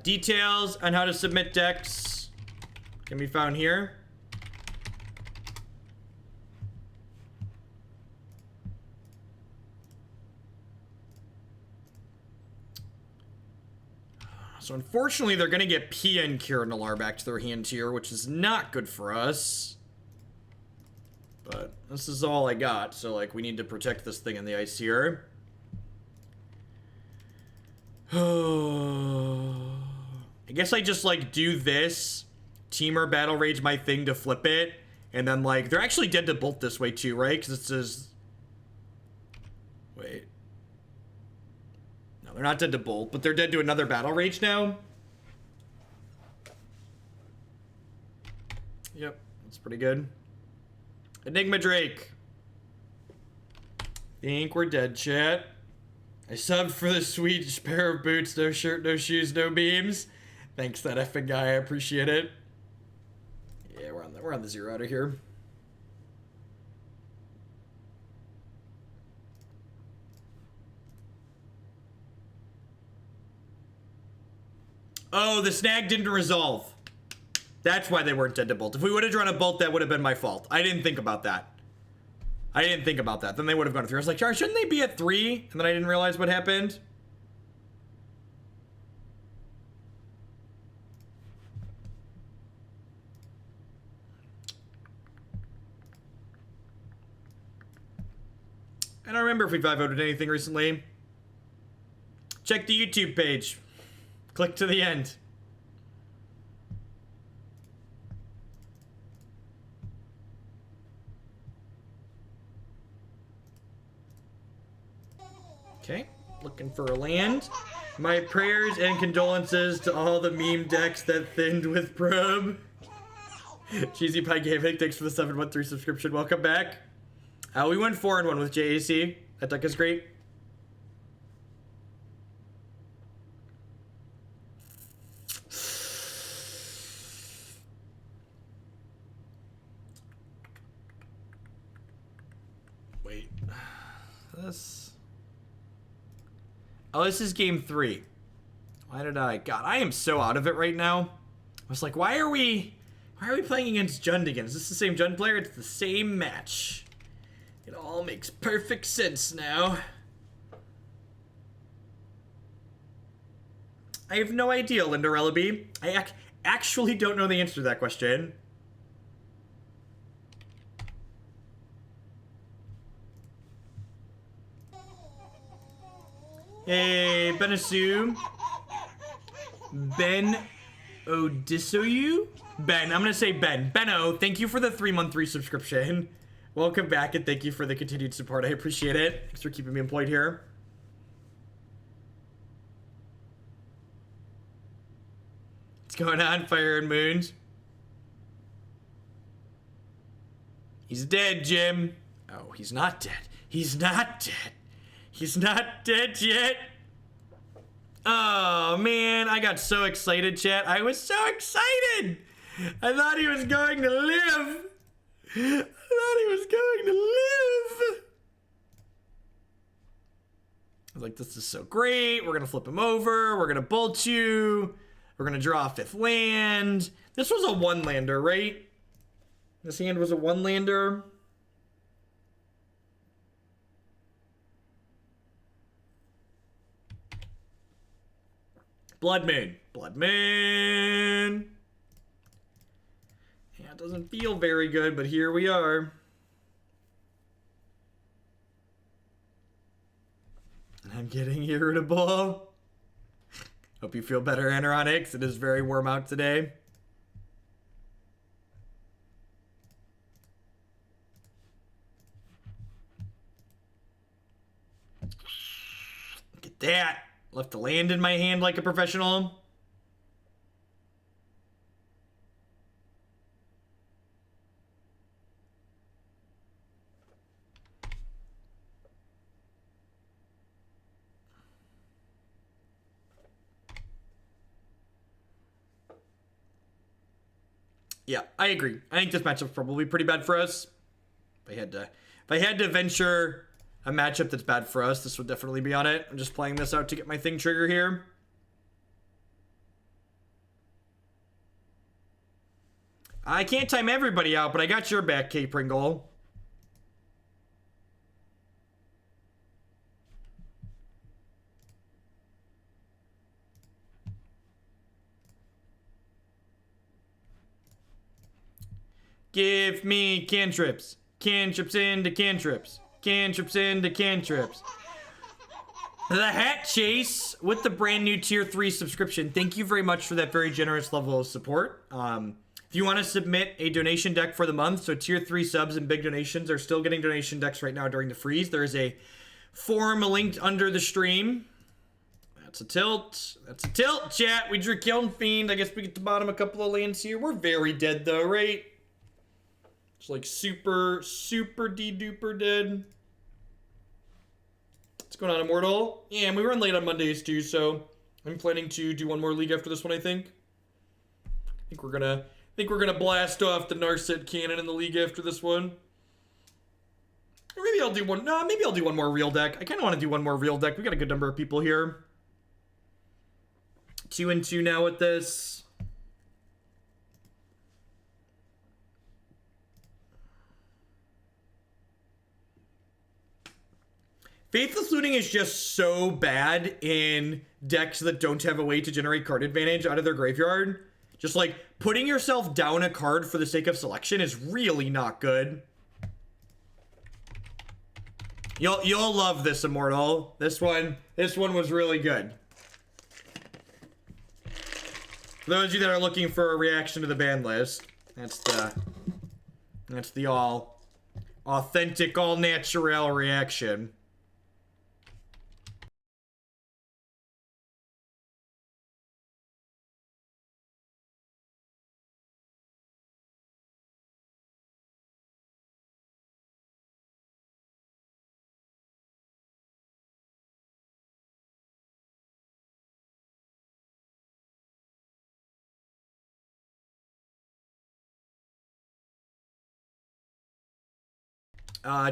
Details on how to submit decks can be found here. So unfortunately, they're going to get Pia and Kiranalar back to their hand here, which is not good for us. But this is all I got, so like we need to protect this thing in the ice here. I guess I just like do this Temur Battle Rage my thing to flip it. And then, like, they're actually dead to bolt this way too, right? Because it says... Wait. No, they're not dead to bolt, but they're dead to another Battle Rage now. Yep, that's pretty good. Enigma Drake. Think we're dead, chat. I subbed for the sweet pair of boots, no shirt, no shoes, no beams. Thanks, that effing guy, I appreciate it. Yeah, we're on the zero outer here. Oh, the snag didn't resolve. That's why they weren't dead to bolt. If we would have drawn a bolt, that would have been my fault. I didn't think about that. Then they would have gone through. I was like, Char, shouldn't they be at 3? And then I didn't realize what happened. I don't remember if we 5-0'd anything recently. Check the YouTube page. Click to the end. Okay, looking for a land. My prayers and condolences to all the meme decks that thinned with probe. Cheesy Pie Gaming, thanks for the 713 subscription. Welcome back. We went 4-1 with JAC. That deck is great. Wait. Oh, this is game 3. Why did I... God, I am so out of it right now. I was like, why are we playing against Jund again? Is this the same Jund player? It's the same match. It all makes perfect sense now. I have no idea, Linda Rellaby. I actually don't know the answer to that question. Hey, Benasu. Ben Odisoyu? Ben, I'm gonna say Ben. Benno, thank you for the 3-month resubscription. Welcome back and thank you for the continued support. I appreciate it. Thanks for keeping me employed here. What's going on, Fire and Moons? He's dead, Jim. Oh, he's not dead. He's not dead. He's not dead yet. Oh, man. I got so excited, chat. I was so excited. I thought he was going to live. I thought he was going to live. I was like, this is so great. We're going to flip him over. We're going to bolt you. We're going to draw a 5th land. This was a 1-lander, right? This hand was a 1-lander. Blood Moon. Blood Moon. Yeah, it doesn't feel very good, but here we are. I'm getting irritable. Hope you feel better, Anoronics. It is very warm out today. Look at that. Left a land in my hand like a professional. Yeah, I agree. I think this matchup's probably pretty bad for us. If I had to venture a matchup that's bad for us, this would definitely be on it. I'm just playing this out to get my thing trigger here. I can't time everybody out, but I got your back, K Pringle. Give me cantrips. Cantrips into cantrips. Cantrips into cantrips. The Hat Chase with the brand new tier 3 subscription. Thank you very much for that very generous level of support. If you want to submit a donation deck for the month, so tier 3 subs and big donations are still getting donation decks right now during the freeze. There is a form linked under the stream. That's a tilt. That's a tilt, chat. We drew Kiln Fiend. I guess we get to bottom a couple of lands here. We're very dead, though, right? It's like super, super de-duper dead. What's going on, Immortal? Yeah, and we run late on Mondays, too, so I'm planning to do one more league after this one, I think. I think we're gonna blast off the Narset cannon in the league after this one. Or maybe I'll do one. No, maybe I'll do one more real deck. I kind of want to do one more real deck. We got a good number of people here. 2 and 2 now with this. Faithless Looting is just so bad in decks that don't have a way to generate card advantage out of their graveyard. Just like putting yourself down a card for the sake of selection is really not good. You'll love this, Immortal. This one was really good. For those of you that are looking for a reaction to the ban list, that's the all authentic, all natural reaction.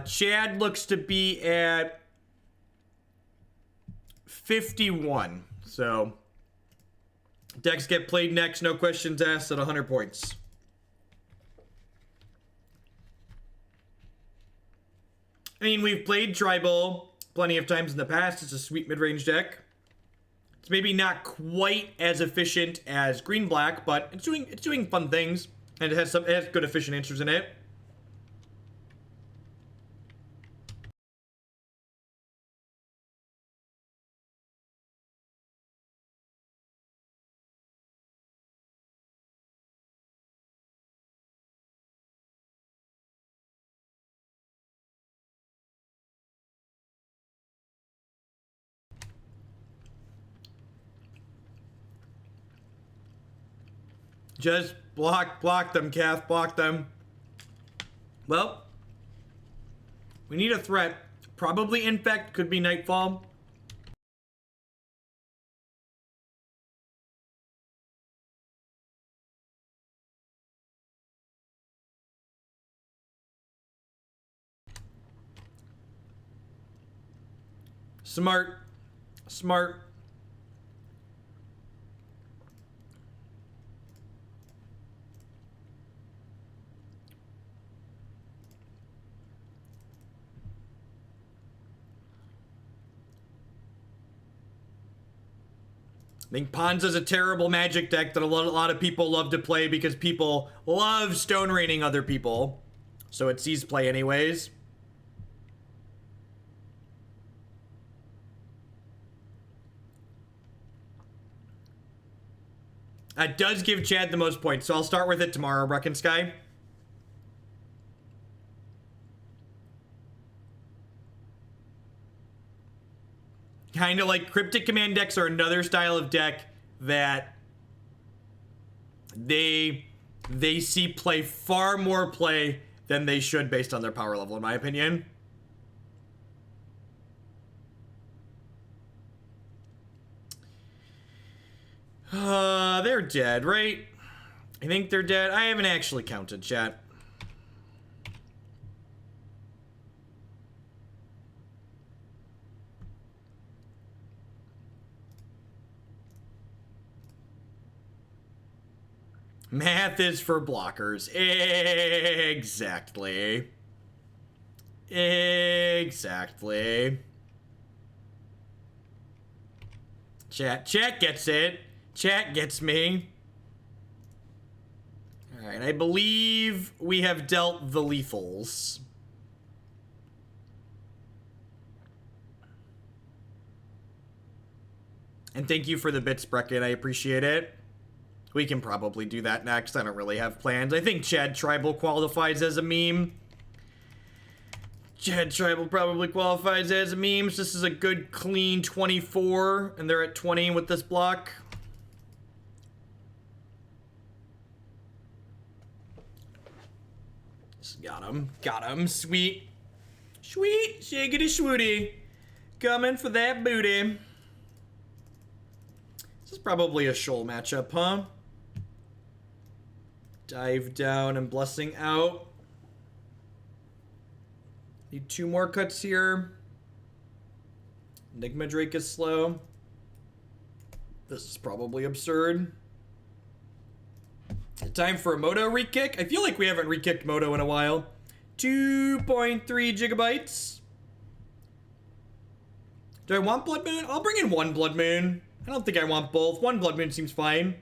Chad looks to be at 51. So, decks get played next, no questions asked, at 100 points. I mean, we've played Tribal plenty of times in the past. It's a sweet mid-range deck. It's maybe not quite as efficient as Green-Black, but it's doing fun things, and it has good efficient answers in it. Just block them, Kath, block them. Well, we need a threat. Probably Infect, could be Nightfall. Smart. I think Ponza's a terrible Magic deck that a lot of people love to play because people love Stone Raining other people. So it sees play anyways. It does give Chad the most points, so I'll start with it tomorrow, Reckon Sky. Kind of like Cryptic Command decks are another style of deck that they see far more play than they should based on their power level, in my opinion. They're dead, right? I think they're dead. I haven't actually counted, chat. Math is for blockers. Exactly. Chat gets it. Chat gets me. Alright, I believe we have dealt the lethals. And thank you for the bits, Brecken. I appreciate it. We can probably do that next. I don't really have plans. I think Chad Tribal qualifies as a meme. Chad Tribal probably qualifies as a meme. So this is a good, clean 24, and they're at 20 with this block. Got him. Got him. Sweet. Sweet. Shiggity swooty. Coming for that booty. This is probably a shoal matchup, huh? Dive down and blessing out. Need 2 more cuts here. Enigma Drake is slow. This is probably absurd. Time for a Moto re-kick. I feel like we haven't re-kicked Moto in a while. 2.3 gigabytes. Do I want Blood Moon? I'll bring in 1 Blood Moon. I don't think I want both. 1 Blood Moon seems fine.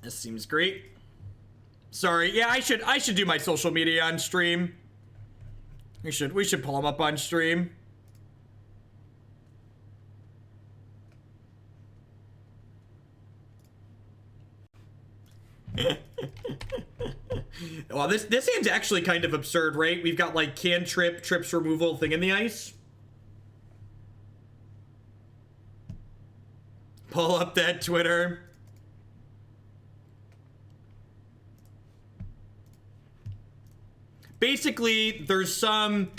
This seems great. Sorry, yeah, I should do my social media on stream. We should pull them up on stream. Well, this hand's actually kind of absurd, right? We've got like cantrip, trips removal thing in the ice. Pull up that Twitter. Basically, there's some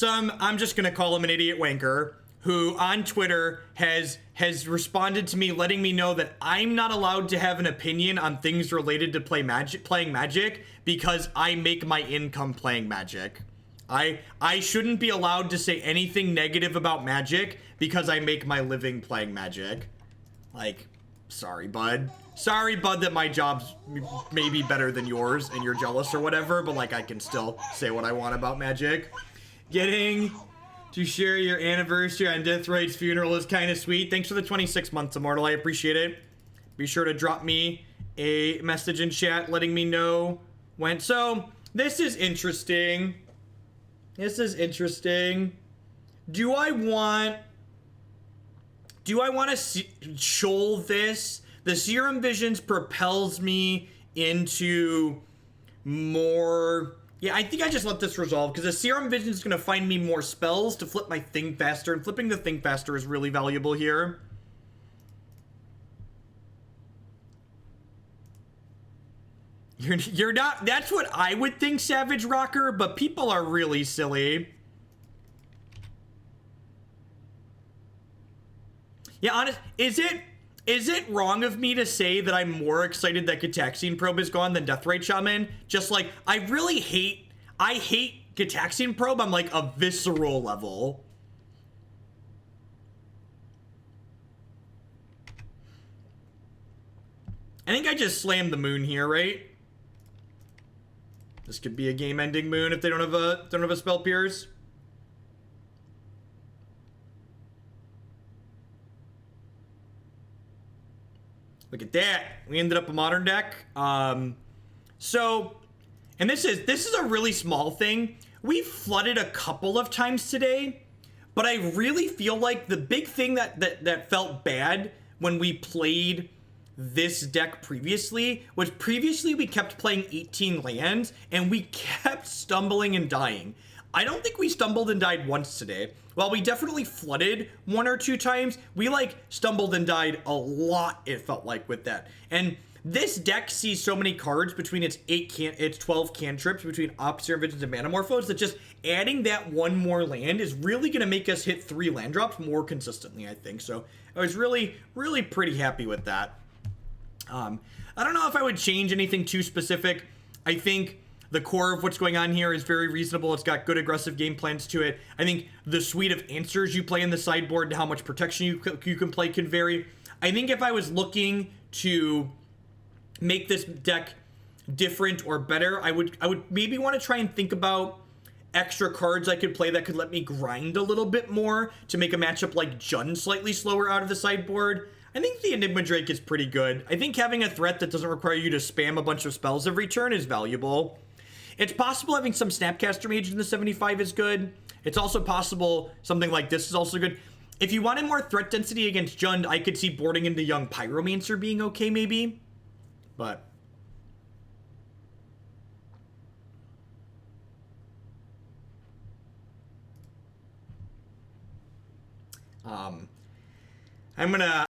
I'm just gonna call him an idiot wanker who on Twitter has responded to me letting me know that I'm not allowed to have an opinion on things related to playing Magic because I make my income playing Magic. I shouldn't be allowed to say anything negative about Magic because I make my living playing Magic. Like, sorry, bud. Sorry, bud, that my job's maybe better than yours and you're jealous or whatever, but like I can still say what I want about Magic. Getting to share your anniversary on Deathright's funeral is kind of sweet. Thanks for the 26 months, Immortal. I appreciate it. Be sure to drop me a message in chat letting me know when. So, this is interesting. This is interesting. Do I want to shoal this? The Serum Visions propels me into more... Yeah, I think I just let this resolve, because the Serum Vision is going to find me more spells to flip my thing faster, and flipping the thing faster is really valuable here. You're not... That's what I would think, Savage Rocker, but people are really silly. Yeah, honest... Is it wrong of me to say that I'm more excited that Gitaxian Probe is gone than Deathrite Shaman? Just like, I hate Gitaxian Probe on like a visceral level. I think I just slammed the moon here, right? This could be a game-ending moon if they don't have a spell pierce. Look at that. We ended up a modern deck. So, and this is a really small thing. We flooded a couple of times today, but I really feel like the big thing that felt bad when we played this deck previously was we kept playing 18 lands and we kept stumbling and dying. I don't think we stumbled and died once today. While we definitely flooded 1 or 2 times, we like stumbled and died a lot, it felt like, with that. And This deck sees so many cards between its 12 cantrips between Serum Visions and Manamorphose that just adding that one more land is really going to make us hit 3 land drops more consistently, I think. So I was really, really pretty happy with that. I don't know if I would change anything too specific. I think the core of what's going on here is very reasonable. It's got good aggressive game plans to it. I think the suite of answers you play in the sideboard and how much protection you can play can vary. I think if I was looking to make this deck different or better, I would maybe want to try and think about extra cards I could play that could let me grind a little bit more to make a matchup like Jund slightly slower out of the sideboard. I think the Enigma Drake is pretty good. I think having a threat that doesn't require you to spam a bunch of spells every turn is valuable. It's possible having some Snapcaster Mage in the 75 is good. It's also possible something like this is also good. If you wanted more threat density against Jund, I could see boarding into young Pyromancer being okay maybe. But I'm gonna